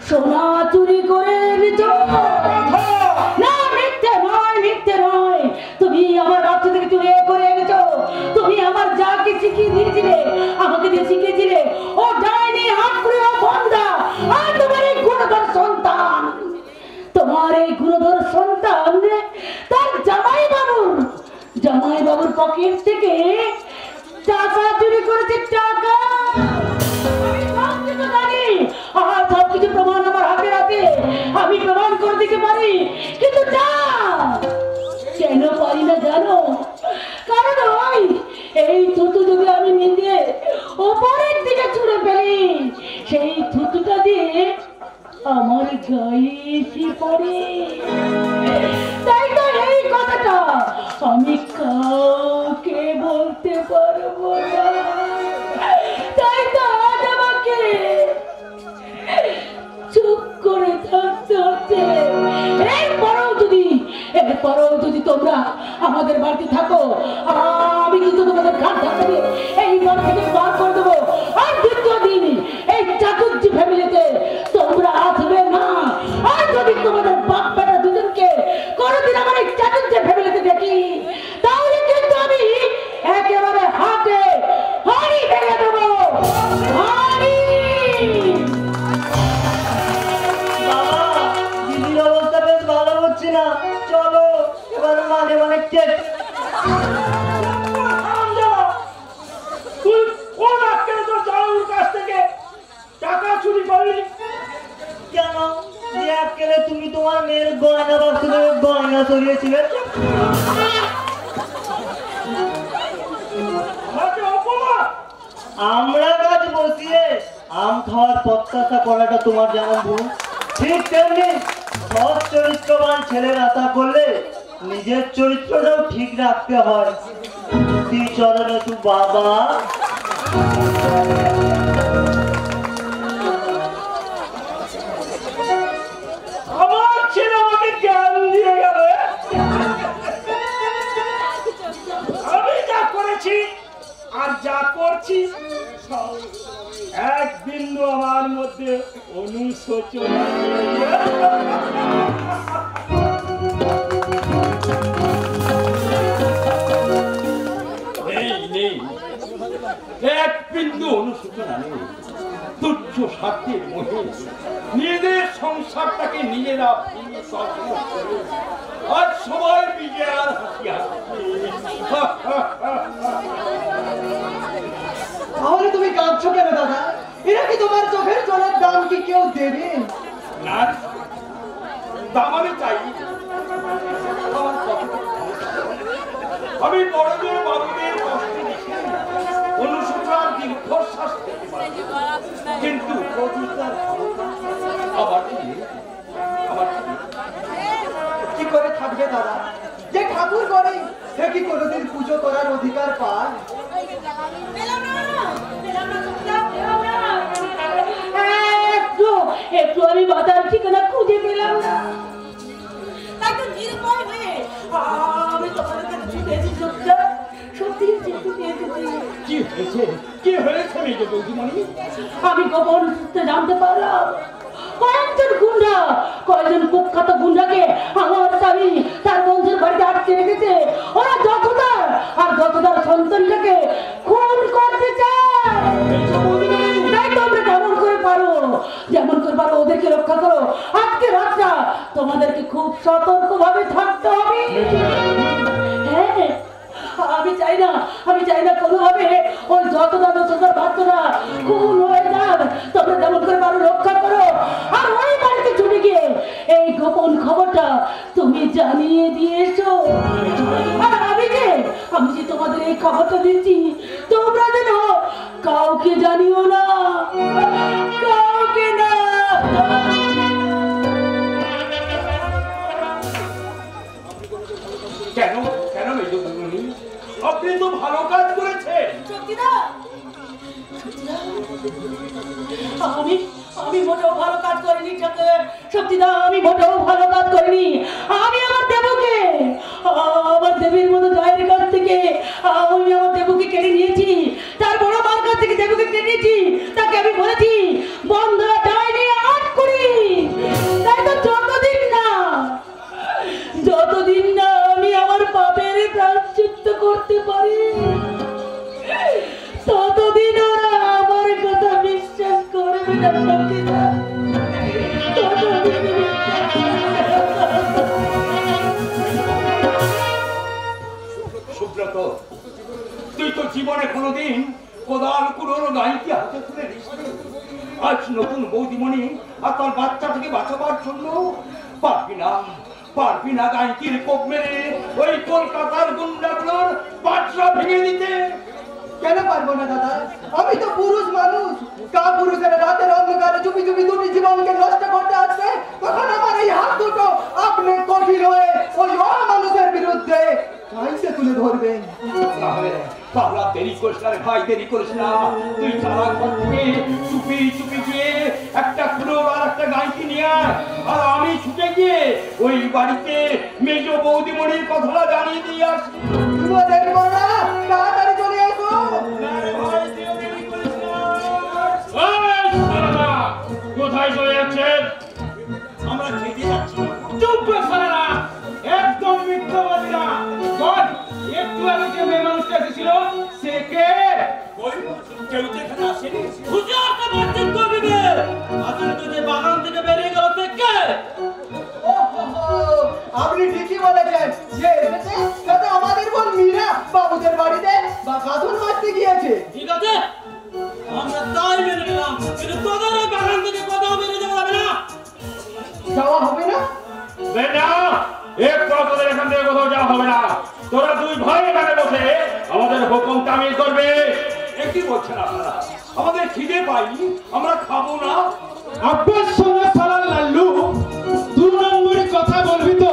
সোনা চুরি করে এনেছ। না, মিথ্যে নয়, তুমি আমার বাক্স থেকে চুরি করে এনেছ। তুমি আমার যাকে শিখিয়ে দিয়েছিলে, আমাকে দিয়ে শিখিয়েছিলে, ও ডাইনি, হাঁকড়ে, ও বন্ধা, আর তোমার এই গুণধর সন্তান তার জামাই বাবুর পকেট থেকে টাকা চুরি করেছে। টাকা আমি সবকিছু জানি, আর সবকিছু প্রমাণ আমার হাতে আছে, আমি প্রমাণ করে দিতে পারি। কিন্তু কেন পারি না জানো? কারণ এই থুতু যদি আমি নিয়ে ওপরের দিকে ছুঁড়ে ফেলি, সেই থুতুটা দিয়ে আমার গায়ে এসে পড়ে। তাই তো এই কথাটা আমি কাউকে বলতে পারবো না। তাই তো আজ আমাকে চুপ করে থাকতে হচ্ছে। এরপরেও যদি তোমরা আমাদের বাড়িতে থাকো, আমি কিন্তু তোমাদের ঘাট ধাক্কা দিয়ে এই বাড়ি থেকে বার করে দেবো। আর দ্বিতীয় দিন এই চাটুর্জি ফ্যামিলিতে তোমরা আসবে না। আর যদি তোমাদের বাপ বেটা দুজনকে কোনোদিন আমার এই চাটুর্জি ফ্যামিলিতে দেখি, তাহলে কিন্তু আমি একেবারে হাড়ি ভেঙে দেবো। দিদির অবস্থা বেশ ভালো হচ্ছে না, চলো এবার মানে কেক। তুই কোন আজকের তোর জামাইয়ের কাছ থেকে টাকা চুরি করলি? কেন আজকালে তুমি তোমার মেয়ের গয়না বাক্স থেকে গয়না সরিয়েছিলে? আমাকে অপমান! আমরা গাছ বসিয়ে আম খাওয়ার প্রত্যাশা করাটা তোমার যেমন ভুল, ঠিক তেমনি সৎ চরিত্রবান ছেলের আশা করলে নিজের চরিত্রটাও ঠিক রাখতে হয়। তুই চরণে তু বাবা। আমার ছেলে আমাকে জ্ঞান দিয়ে গেল। আমি যা করেছি আর যা করছি এক বিন্দু আমার মধ্যে অনুশোচনা নেই, এক বিন্দু অনুশোচনা নেই। তুচ্ছ স্বার্থের মোহে নিজেদের সংসারটাকে নিজেরা আজ সবাই বিজয়ার তাহলে তুমি কাঁদছো কেন দাদা? এরা কি তোমার চোখের জলের দাম কি কেউ দেবে? না, দাম আমি চাই। আমি বড়দের বাবুদের কষ্ট দেখে অনুশোচনার দীর্ঘশ্বাস করতে পারি, কিন্তু কি করে থাকবে দাদা? যে ঠাকুর করে সে কি কোনোদিন পুজো করার অধিকার পায়? একটু আমি বাতার ঠিকানা খুঁজে পেলাম না। তাই তো নির্ভয় হয়ে আমি তোমাদের কাছে ছুটে এসেছি। আমি গোপন সূত্রে জানতে পারলাম কয়েকজন কুখ্যাত গুন্ডাকে আমার স্বামী তার বন্ধুর বাড়িতে আটকে রেখেছে। ওরা যতদার সন্তানটাকে খুন করতে চায়। তাই তোমরা যেমন করে পারো ওদেরকে রক্ষা করো। আজকে রাতটা তোমাদেরকে খুব সতর্ক ভাবে থাকতে হবে। হ্যাঁ, আমি চাই না কোনোভাবে ওই যতদার বাচ্চারা খুন হয়ে যাক। তোমরা যেমন করে পারো রক্ষা করো। আর ওই বাড়িতে ছুটে গিয়ে এই গোপন খবরটা তুমি জানিয়ে দিয়েছো। আর আমি যে তোমাদের এই খবরটা দিচ্ছি, তোমরা যেন কাউকে জানিও না, কাউকে না। আপনি তো ভালো কাজ করেছেন। আমি মোটেও ভালো কাজ করিনি শক্তিদা, আমি মোটেও ভালো কাজ করিনি। আমি আমার দেবকে, আমার দেবীর মতো গায়ের কাছ থেকে আমি আমার দেবকে কেড়ে নিয়েছি। তার বড় মার কাছ থেকে দেবকে কেড়ে নিয়েছি। তাকে আমি বলেছি বন্ধ ডাইনি আট করি। তাই তো যতদিন না আমি আমার পাপের প্রায়শ্চিত্ত করতে পারি ততদিন ওরা আমার কথা বিশ্বাস করবে না শক্তিদা। সুব্রত, তুই তো জীবনে কোনোদিন কোদাল কুড়োনো গাইকে হাতে তুলে নিসনি। আজ নতুন বৌদিমণি আর তার বাচ্চাটাকে বাঁচাবার জন্য পারবি না গাইকির কোপ মেরে ওই কলকাতার গুন্ডাগুলোর বাচ্চা ভেঙে দিতে। কেন পারবো না দাদা? আমি তো পুরুষ মানুষ। পুরুষের রাতের অন্ধকারে চুপি চুপি দুটি জীবনকে নষ্ট করতে আসবে, তখন আমার এই হাত দুটো আপনি কঠিন হয়ে ওই অমানুষের বিরুদ্ধে গাইতে তুলে ধরবেন। তাহলে দেরি করিস না রে ভাই, দেরি করিস না। তুই চালা ঘর থেকে চুপি চুপি গিয়ে একটা কুড়োর আর একটা গাইকি নিয়ে আয়, আর আমি ছুটে গিয়ে ওই বাড়িতে মেজ বৌদিমণির কথাটা জানিয়ে দিয়ে আসি। দেরি করো না, তাড়াতাড়ি চলে এসো। কোথায় চলে যাচ্ছেন? আমরা খেতে যাচ্ছি। চুপ করে না, একদম মিথ্যা বলবি না। বল, একটু আগে যে মেয়ে মানুষটা এসেছিল সে কে? ওই কেউ তো এখানে আসেনি। হুজুরটা বাচ্চা করবি রে। আসলে তো যে বাগান থেকে বেরিয়ে গেল সে কে? আপনি ঠিকই বলেছেন, যে এসেছে সেটা আমাদের বোন মীরা বাবুদের বাড়িতে বা কাঁধন মারতে গিয়েছে। ঠিক আছে, আমরা তাই মেনে নিলাম, কিন্তু তোদের ওই বাগান থেকে কোথাও বেরিয়ে যাওয়া যাবে না। যাওয়া হবে না? বেটা, একটু তোদের এখান থেকে কোথাও যাওয়া হবে না। তোরা দুই ভাই এখানে বসে আমাদের হুকুম তামিল করবে। একই বলছেন আপনারা? আমাদের খিদে পাইনি, আমরা খাবো না? আব্বাস সঙ্গে সালাল লাল্লু, 2 নম্বরে কথা বলবি তো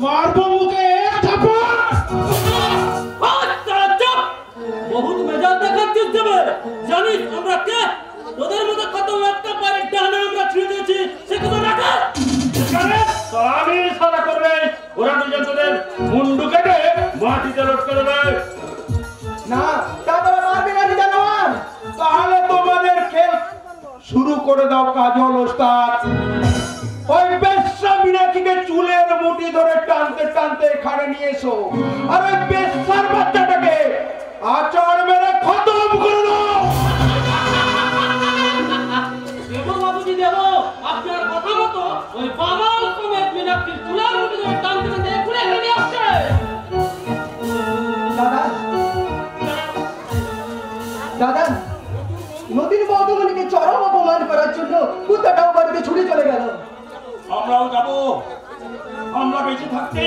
মারবো মুখে এক থাপ্পড়। বহুত মেজাজ দেখাচ্ছিস দেবে। জানিস আমরা কে? তোদের মতো কত একটা পারে ডানা আমরা ছুঁয়ে দিয়েছি, সে কথা রাখা। আমি সারা করবে, ওরা দুজন তোদের মুন্ডু কেটে মাটিতে লটকে দেবে। না, তারপরে মারবে না জানোয়ার। তাহলে তোমাদের খেল শুরু করে দাও কাজল ওস্তাদ। ওই বেশ্যা মিনাক্ষীকে চুলের মুঠি ধরে টানতে টানতে এখানে নিয়ে এসো, আর ওই বেশ্যার বাচ্চাটাকে আচার মেরে খতম করে দাও। দেব বাবুজি দেব, আপনার কথা মতো ওই বামাল সমেত মীনাক্ষীর চুলের মুঠি ধরে টানতে টানতে এক্ষুনি এখানে নিয়ে আসছে। দাদা, নদীর বৌদিমণিকে চরম অপমান করার জন্য কুত্তাটাও বাড়িতে ছুটে চলে গেল। আমরাও যাব। আমরা বেঁচে থাকতে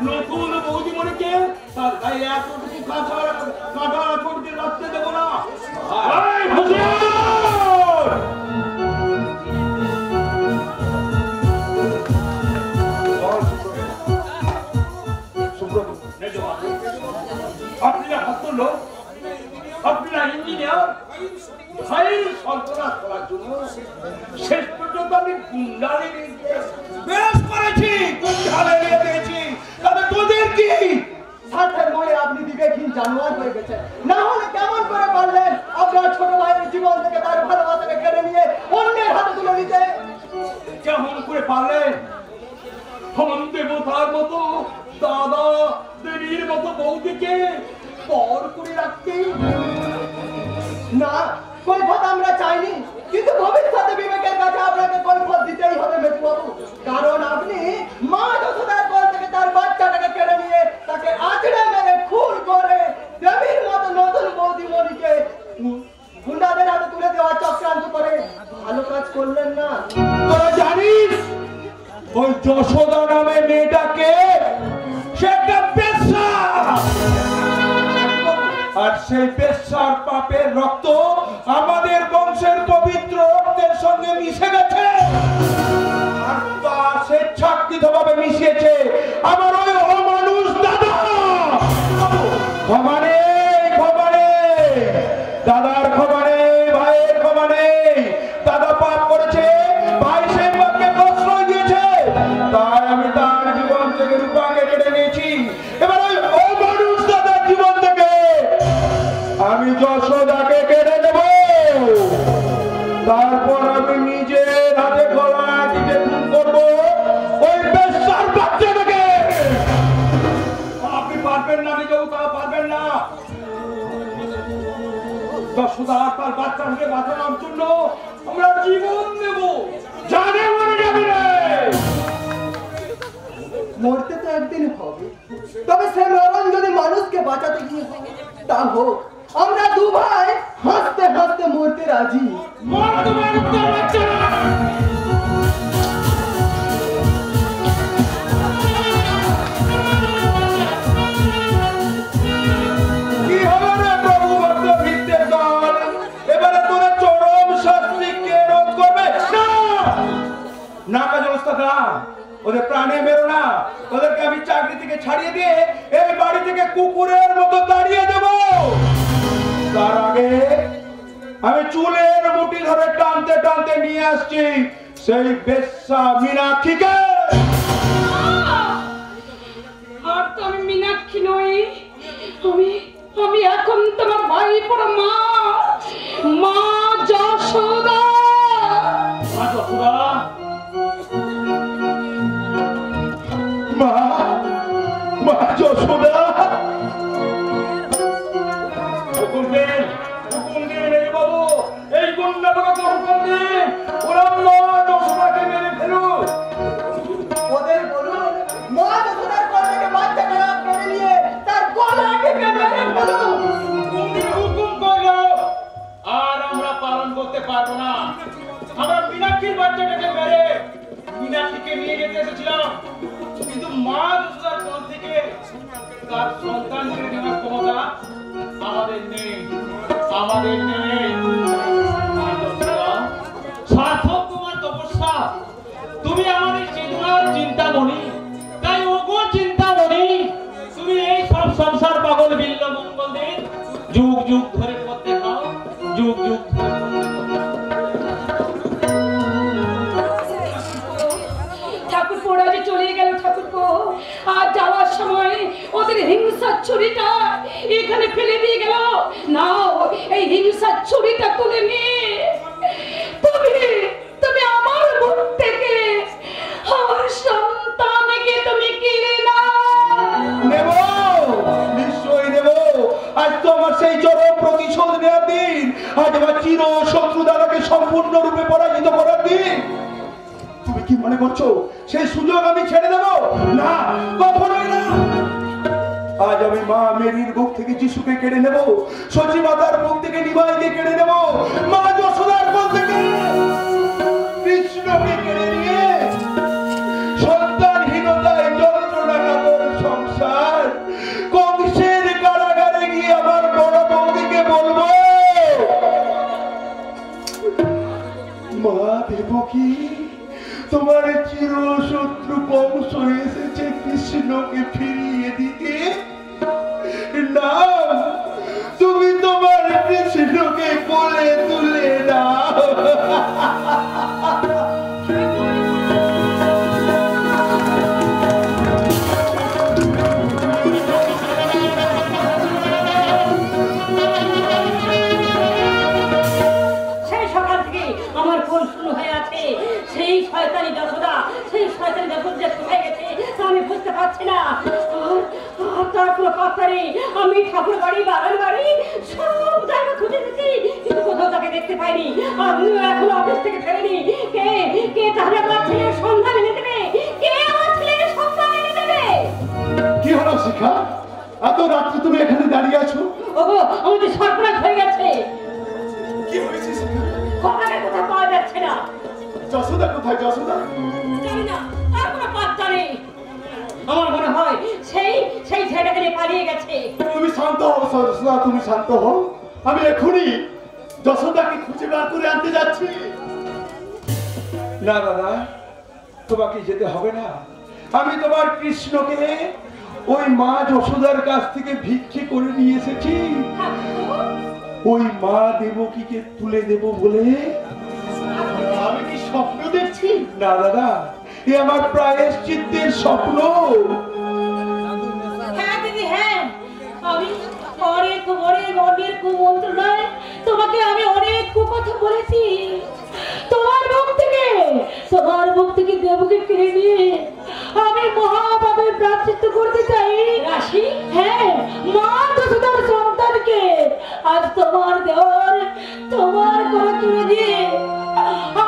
নতুন বৌদিমণিকে তার গায়ে এতটুকু কাঁটা ছড়িয়ে রাখতে দেবো না। আপনি না হাত তুললো, আপনি না ইঞ্জিনিয়ার, ভাইয়ের সন্ত্রাস করার জন্য শেষ পর্যন্ত আমি গুন্ডালে বেশ করেছি, গুন্ডালে নিয়ে দিয়েছি। তবে তোদের কি? স্বার্থের বলে আপনি বিবেকহীন জানোয়ার হয়ে গেছেন। না হলে কেমন করে পারলেন আপনার ছোট ভাইয়ের জীবন থেকে তার ভালোবাসাকে কেড়ে নিয়ে অন্যের হাতে তুলে দিতে? কেমন করে পারলেন? হন দেবতার মতো দাদা দেবীর মতো বৌদিকে পর করে রাখতে? না, কৈফত আমরা চাইনি, কিন্তু ভবিষ্যতে বিবেকের কাছে আপনাকে কৈফত দিতেই হবে মেজবাবু। কারণ আপনি মা যশোদার কোল থেকে তার বাচ্চাটাকে কেড়ে নিয়ে তাকে আঁচড়ে মেরে খুন করে দেবীর মতো নতুন বৌদিমণিকে গুন্ডাদের হাতে তুলে দেওয়ার চক্রান্ত করে ভালো কাজ করলেন না। তোরা জানিস ওই যশোদা নামে মেয়েটাকে? সে একটা বেশ্যা, আর সেই বেশ্যার পাপের রক্ত আমাদের বংশের পবিত্র রক্তের সঙ্গে মিশে গেছে, আর তা স্বেচ্ছাকৃতভাবে মিশিয়েছে আমার ওই অমানুষ দাদা। ক্ষমা নেই, ক্ষমা নেই, দাদার ক্ষমা নেই, ভাইয়ের ক্ষমা নেই। দাদা পাপ করেছে, ভাই সেই পাপকে প্রশ্রয় দিয়েছে, তাই আমি তার জীবন থেকে রূপাকে কেটে নিয়েছি। এবার ওই অমানুষ দাদার জীবন থেকে আমি যশোদাকে কেড়ে নেব, তারপর আমি নিজের হাতে গলা টিপে খুন করবো ওই বেশ্যার বাচ্চাটাকে। আপনি পারবেন না, নিজেও তা পারবেন না। যশোদা তার বাচ্চাকে বাঁচানোর জন্য আমরা জীবন দেব। জানে মরে যাবে রে। মরতে তো একদিন হবে, তবে সে মরণ যদি মানুষকে বাঁচাতে গিয়ে হয়, তা হোক। আমরা দু ভাই হাসতে হাসতে মরতে রাজি। কি হবে রে প্রভু ভক্ত ভিত্তের দল? এবারে তোরা চরম শাস্তি কে রোধ করবে? না কাজলস্তা, ওদের প্রাণে মেরো না। ওদেরকে আমি চাকরি থেকে ছাড়িয়ে দিয়ে এই বাড়ি থেকে কুকুরের মতো দাঁড়িয়ে দেব। তার আগে আমি চুলের মুঠি ধরে টানতে টানতে নিয়ে আসছি সেই বেশ্যা মীনাক্ষীকে। আর তো আমি মীনাক্ষী নই, আমি এখন তোমার ভাই পড় মা, মা যশোদা। মা, মা যশোদা, হুকুম দিন এই বাবু, এই গুন্ডাটাকে হুকুম দিন, ওরা মা যশোদাকে মেরে ফেলুন। ওদের বলুন মা যশোদার কোল থেকে বাচ্চাটা কেড়ে নিয়ে তার গলা কেটে মেরে ফেলুন। হুকুম করলো, আর আমরা পালন করতে পারবো না। আমরা মীনাক্ষীর বাচ্চাটাকে মেরে মীনাক্ষীকে নিয়ে যেতে এসেছিলাম, কিন্তু মা যশোদার কোল থেকে তার সন্তান কেড়ে নেওয়ার ক্ষমতা আমাদের নেই, আমাদের নেই। মা যশোদা, সার্থক তোমার তপস্যা, তুমি আমাদের চেতনার চিন্তামণি, তাই ওগো চিন্তামণি, তুমি এই সব সংসার পাগল বিল্ল মঙ্গলদের যুগ যুগ ধরে পথ দেখাও, যুগ যুগ ধরে পথ দেখাও। ঠাকুরপো যে চলে গেল, ঠাকুরপো আর যাওয়ার সময় ওদের হিংসার ছুরিটা এখানে ফেলে দিয়ে গেল। নাও এই হিংসার ছুরিটা তুলে নিয়ে তুমি আমার মুখ থেকে আমার সন্তানকে তুমি কিনে নাও। নেব, নিশ্চয়ই নেব। আজ তো আমার সেই চরম প্রতিশোধ নেওয়ার দিন। আজ আমার চির শত্রু দাদাকে সম্পূর্ণরূপে পরাজিত করার দিন। তুমি কি মনে করছো সেই সুযোগ আমি ছেড়ে দেব? না, কখনোই না। আজ আমি মা মেরির বুক থেকে যিশুকে কেড়ে নেব, সচি মাতার বুক থেকে নিমাইকে কেড়ে নেব, মা যশোদার বুক থেকে কৃষ্ণকে কেড়ে নিয়ে সন্তানহীনতায় যন্ত্রণাকাতর সংসার কংসের কারাগারে গিয়ে আমার বড় বৌদিকে বলবো, মা দেবকী, তোমার চির শত্রু কংস এসেছে কৃষ্ণকে ফিরিয়ে দিতে। নাও, তুমি তোমার কৃষ্ণকে কোলে তুলে নাও। সেই সকাল থেকে আমার ফোন শুরু হয়ে আছে। সেই শয়তানি যশোদা, সেই শয়তানি যশোদা যে কোথায় গেছে তা আমি বুঝতে পারছি না। আর তার কোনো পাত্তা নেই। আমি ঠাকুর বাড়ি, বাগান বাড়ি সব জায়গা খুঁজেছি, কিন্তু কোথাও তাকে দেখতে পাইনি। আমিও এখনো অফিস থেকে ফেরেনি। কে তাহলে আমার ছেলের সন্ধান এনে দেবে? কে আমার ছেলের সন্ধান এনে দেবে? কি হলো শিখা? এত রাত্রে তুমি এখানে দাঁড়িয়ে আছো? ওগো, আমাদের সর্বনাশ হয়ে গেছে। কি হয়েছে শিখা? কথাটা কোথাও পাওয়া যাচ্ছে না। যশোদা কোথায়? যশোদা জানি না, তার কোনো পাত্তা নেই। আমার মনে হয় সেই ছেলেটাকে নিয়ে পালিয়ে গেছে। তুমি শান্ত হও যশোদা, তুমি শান্ত হও। আমি এখনই যশোদাকে খুঁজে বার করে আনতে যাচ্ছি। না দাদা, তোমাকে যেতে হবে না। আমি তোমার কৃষ্ণকে ওই মা যশোদার কাছ থেকে ভিক্ষে করে নিয়ে এসেছি ওই মা দেবকীকে তুলে দেব বলে। আমি কি স্বপ্ন দেখছি? না দাদা, এ আমার প্রায়শ্চিত্তের স্বপ্ন। হ্যাঁ দিদি, হ্যাঁ, আমি অনেক অনেক অনেক কুমন্ত্রণায় তোমাকে আমি অনেক কুকথা বলেছি। তোমার মুখ থেকে দেবকে কিনে নিয়ে আমি মহাপাপের প্রায়শ্চিত্ত করতে চাই রাশি। হ্যাঁ, মা যশোদার সন্তানকে আজ তোমার দেওয়ার তোমার করে তুলে দিয়ে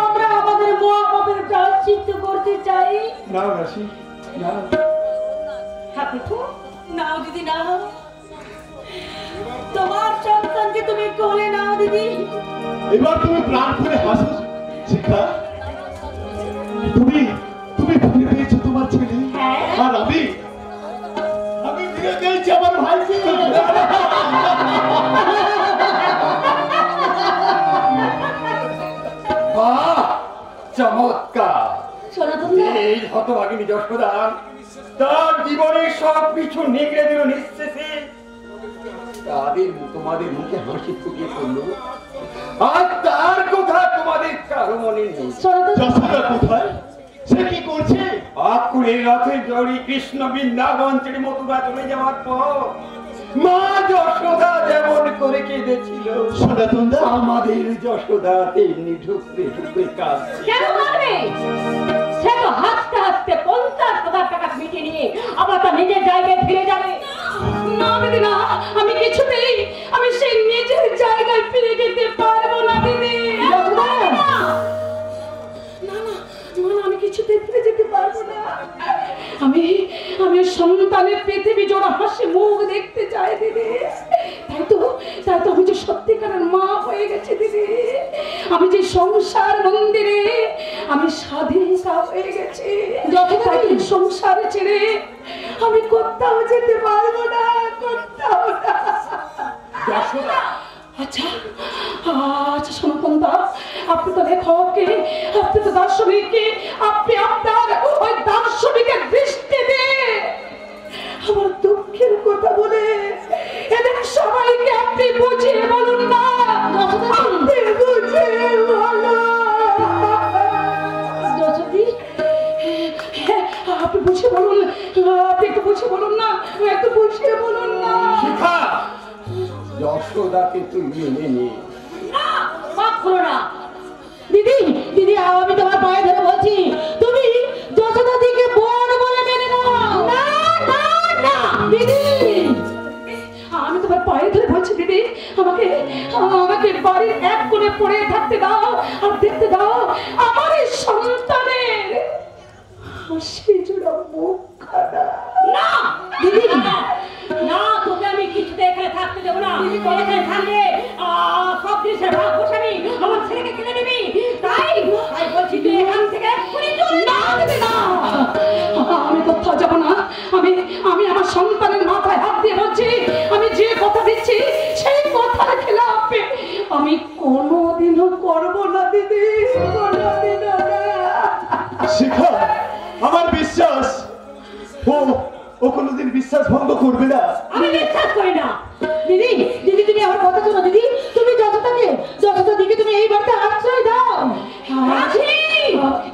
আমরা আমাদের মহাপাপের প্রায়শ্চিত্ত করতে চাই। না রাশি, না। হ্যাঁ প্রথম নাও দিদি, নাও তোমার সন্তানকে তুমি কোলে নাও দিদি। এবার তুমি প্রাণ করে হাসো শিখা। তুমি ফিরে পেয়েছো তোমার ছেলে। হ্যাঁ। আর আমি ফিরে পেয়েছি আমার ভাইকে। বাহ, চমৎকার। সনাতন এই হতভাগিনী যশোদা তার জীবনের সব কিছু নিগড়ে দিল নিঃশেষে। তোমাদের মুখে হাসি ফুটিয়ে পড়লো, আর তার কথা তোমাদের কারো মনে নেই। যশোদা কোথায়? সে কি করছে? আকুরের রথে জড়ি কৃষ্ণ বৃন্দাবন ছেড়ে মথুরা চলে যাওয়ার পর মা যশোদা যেমন করে কেঁদেছিল, সনাতন দা, আমাদের যশোদা তেমনি ঢুকতে ঢুকতে কাঁদছে। কেন মারবে? সে তো হাসতে হাসতে 50,000 টাকা মিটিয়ে নিয়ে আবার তার নিজের জায়গায় ফিরে যাবে। না দিদি না, আমি কিছুতেই আমি সেই নিজের জায়গায় ফিরে যেতে পারবো না দিদি। না না না, আমি কিছুতেই ফিরে যেতে পারবো না। আমি সন্তানের পৃথিবী জোড়া হাসি মুখ দেখতে চাই দিদি। তাই তো আমি যে সত্যিকারের মা হয়ে গেছি দিদি। আমি যে সংসার মন্দিরে আমি স্বাধীনতা হয়ে গেছি। তাই সংসার ছেড়ে আমি কোথাও যেতে পারবো না, কোথাও না। আচ্ছা সনাতন দা, আপনি তো লেখককে, আপনি তো দার্শনিককে, আপনি আপনার ওই দার্শনিকের দৃষ্টি দিয়ে আমার দুঃখের কথা বলে এদের সবাইকে আপনি বুঝিয়ে বলুন না। আপনি বুঝিয়ে বলুন। যশোদী, আপনি বুঝিয়ে বলুন, আপনি একটু বুঝিয়ে বলুন না, একটু বুঝিয়ে বলুন না। শিখা, যশোদাকে তুই মেনে নে। না, মাফ করো না দিদি। দিদি, আমি তোমার পায়ে ধরে বলছি, তুমি যশোদা দিকে বোন বলে মেনে নাও। না না না দিদি, আমি তোমার পায়ে ধরে বলছি দিদি, আমাকে বাড়ির এক কোণে পড়ে থাকতে দাও আর দেখতে দাও আমার এই সন্তানের হাসি জোড়া মুখখানা। না দিদি, না, তোকে আমি কিছুতে এখানে থাকতে দেবো না। এখানে থাকলে সব জিনিসের ভাগ বসাবি, আমার ছেলেকে কিনে নিবি। তাই বলছি তুই এখান থেকে এক্ষুনি চলে যা। আমি কোথাও যাবো না। আমি আমার সন্তানের মাথায় হাত দিয়ে বলছি, আমি যে কথা দিচ্ছি সেই কথার খেলাপে আমি কোনোদিনও করবো না দিদি, কোনোদিনও না। শিখা, আমার বিশ্বাস ও কোনোদিন বিশ্বাস ভঙ্গ করবে না। আমি বিশ্বাস করি না। দিদি, দিদি তুমি আমার কথা শোনো। দিদি, তুমি যশোদা দিকে তুমি এই বাড়িতে আশ্রয় দাও। রাশি,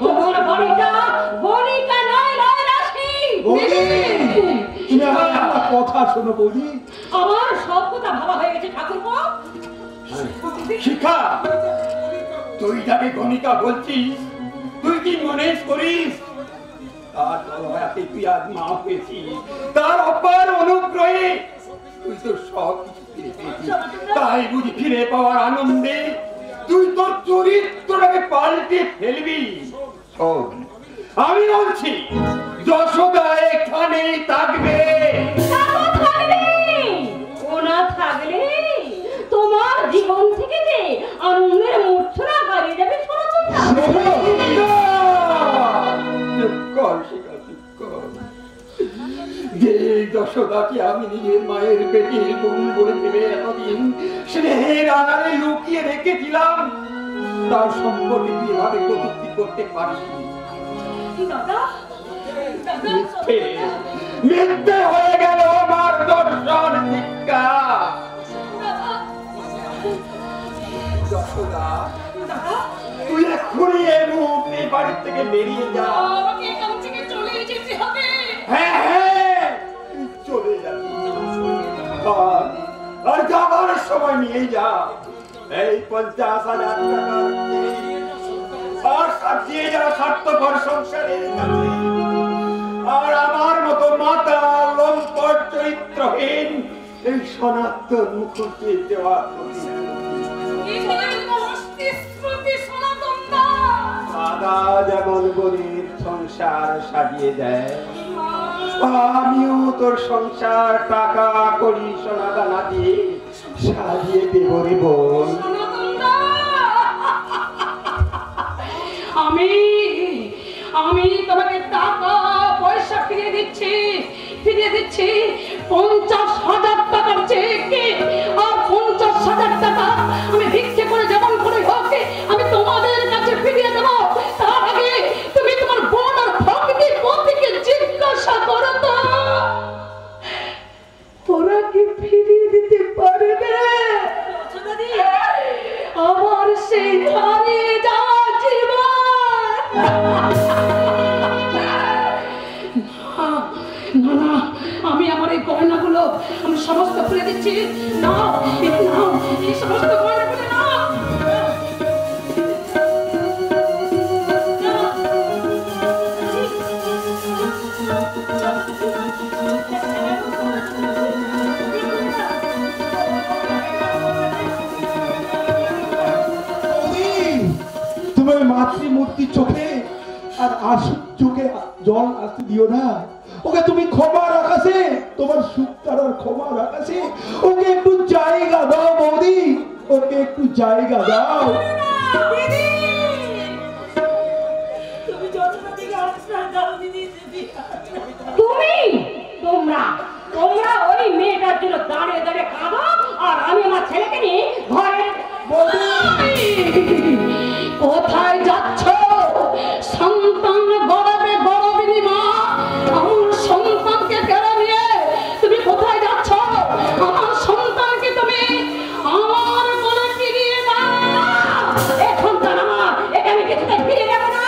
তোমার বনিকা নয় রাশি। তুমি আমার একটা কথা শোনো বৌদি। আমার সব কথা ভাবা হয়ে গেছে ঠাকুরপো। শিখা, তুই যাকে গণিকা বলছিস, তুই কি মনে করিস তার দয়াতে তুই আজ মা হয়েছিস? তার অপার অনুগ্রহে তুই তো সব কিছু ফিরে পেয়েছিস। তাই বুঝি ফিরে পাওয়ার আনন্দে তুই তোর চরিত্রটাকে পাল্টে ফেলবি। শোন, আমি বলছি যশোদা এখানেই থাকবে। ওনা থাকলে তোমার জীবন থেকে যে আনন্দের মূর্ছনা হারিয়ে যাবে। যে যশোদাকে আমি নিজের মায়ের পেটের বোন বলে ভেবে এতদিন স্নেহের আড়ালে লুকিয়ে রেখেছিলাম, তার সম্পর্কে তুই এভাবে কটূক্তি করতে পারিস? মিথ্যে হয়ে গেল আমার দর্শন ভিক্ষা। যশোদা, তুই এক্ষুনি এই মুহূর্তে বাড়ি থেকে বেরিয়ে যা। আমাকে এখান থেকে চলে যেতে হবে। হ্যাঁ হ্যাঁ, তুই চলে যাবি। আর যাবার সময় নিয়ে যা এই 50,000 টাকার আর সাজিয়ে যা স্বার্থপর সংসারের কাছে। আর আমার মতো মাতা লম্পট চরিত্রহীন এই সনাতন মুখকে দেওয়া দাদা যেমন গরিব সংসার সাজিয়ে দেয়, আমিও তোর সংসার টাকা করি সোনা দানা দিয়ে সাজিয়ে দেব রে বোন। আমি তোমাকে টাকা পয়সা ফিরিয়ে দিচ্ছি 50,000 টাকার চেক আর 50,000 টাকা আমি ভিক্ষে করে যেমন করে হোক আমি তোমাদের কাছে ফিরিয়ে দেবো। তার আগে তুমি তোমার বোন আর ভক্তি পতিকে জিজ্ঞাসা করো তো ওরা কি ফিরিয়ে দিতে পারবে আমার সেই হারিয়ে যাওয়া জীবন? না, আমি আমার এই গয়নাগুলো আমি সমস্ত খুলে দিচ্ছি। নাও এই সমস্ত গয়নাগুলো নাও। তুমি মাতৃমূর্তি চোখে আর আশু চোখে জল আসতে দিও না। ওকে তুমি ক্ষমা রাখাছে, তোমার সুখ তার ক্ষমা রাখাছে। ওকে একটু জায়গা দাও বৌদি, ওকে একটু জায়গা দাও। তোমরা ওই মেয়েটার জন্য দাঁড়িয়ে দাঁড়িয়ে কাঁদো আর আমি আমার ছেলেকে নিয়ে ঘরে। কোথায় যাচ্ছ? সন্তান গড়াবে মা, আমার সন্তানকে কেড়ে নিয়ে তুমি কোথায় যাচ্ছ? আমার সন্তানকে তুমি আমার কোলে ফিরিয়ে দাও। এখন তার আমার একে আমি কিছুতে ফিরে যাবো না।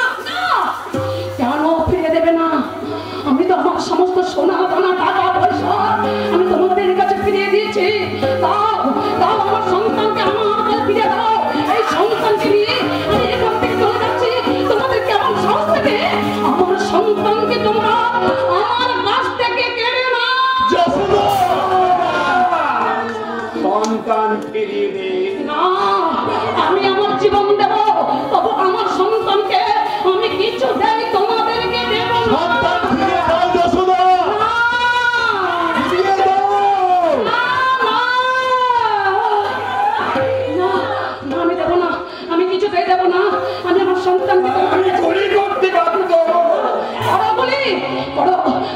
কেন ফিরে দেবে না? আমি তো আমার সমস্ত সোনা দানা টাকা পয়সা আমি তোমাদের কাছে ফিরিয়ে দিয়েছি। দাও আমার সন্তানকে আমার কাছে ফিরিয়ে দাও। এই সন্তানকে নিয়ে আমি এখান থেকে চলে যাচ্ছি। তোমাদের কেমন সাহস থাকে আমার সন্তানকে তোমরা আমার কাছ থেকে কেড়ে নাও? সন্তান ফিরিয়ে দে। না, আমি আমার জীবন দেব, তবু আমার সন্তানকে আমি কিছু দেই তোমাদেরকে দেব না। আমি দেব না, আমি কিছুতেই দেব না। আমি আমার সন্তানকে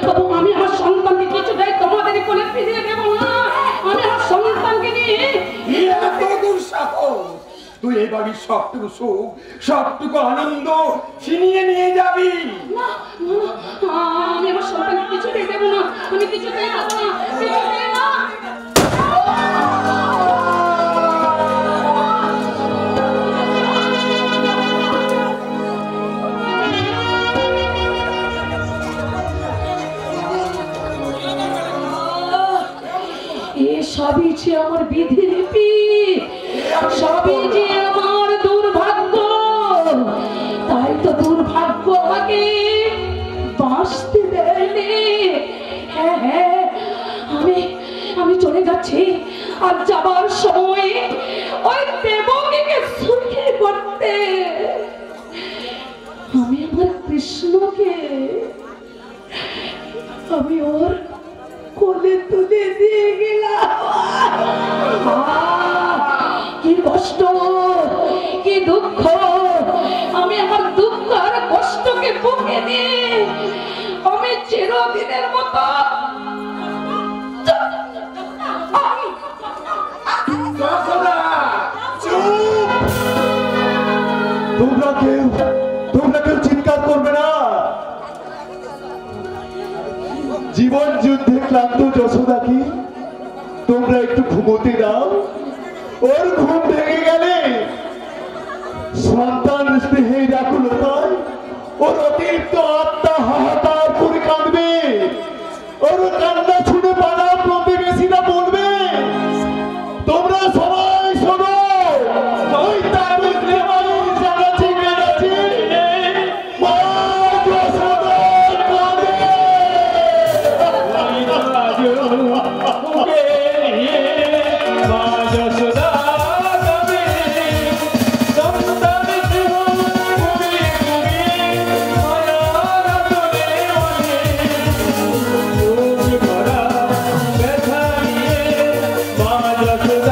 তবু আমি আমার সন্তানকে কিছুতেই তোমাদের কোলে ফিরিয়ে দেব না। আমি আমার সন্তানকে নিয়ে তুই এই বাড়ির সবটুকু সুখ সবটুকু আনন্দ ছিনিয়ে নিয়ে যাবি। আমি আমার সন্তানকে কিছুতেই দেব না, আমি কিছুতেই দেব না, কিছুতেই না। সবই যে আমার বিধি লিপি, সবই যে আমার দুর্ভাগ্য। তাই তো দুর্ভাগ্য আমাকে বাঁচতে দেয়নি। হ্যাঁ, আমি চলে যাচ্ছি। আর যাবার সময় ওই দেবকীকে সুখী করতে আমি আমার কৃষ্ণকে আমি ওর কোলে তুলে দিয়ে গেলাম। কি কষ্ট, কি দুঃখ। আমি আমার দুঃখ আর কষ্টকে বুকে দিয়ে আমি চিরদিনের মতো তোমরা কেউ চিৎকার করবে না। জীবন ক্লান্ত যশোদাকে তোমরা একটু ঘুমোতে দাও। ওর ঘুম ভেঙে গেলে সন্তান স্নেহে ব্যাকুলতায় ওর অতিরিক্ত আত্মা হাহাকার করে কাঁদবে। ওর কান্না শুনে পাড়া প্রতিবেশীরা বলবে, তোমরা সবাই শোনো, ওই তাবিজ দেওয়াই জানাচ্ছি জানাচ্ছি মা যশোদা কাঁদে। যশোদা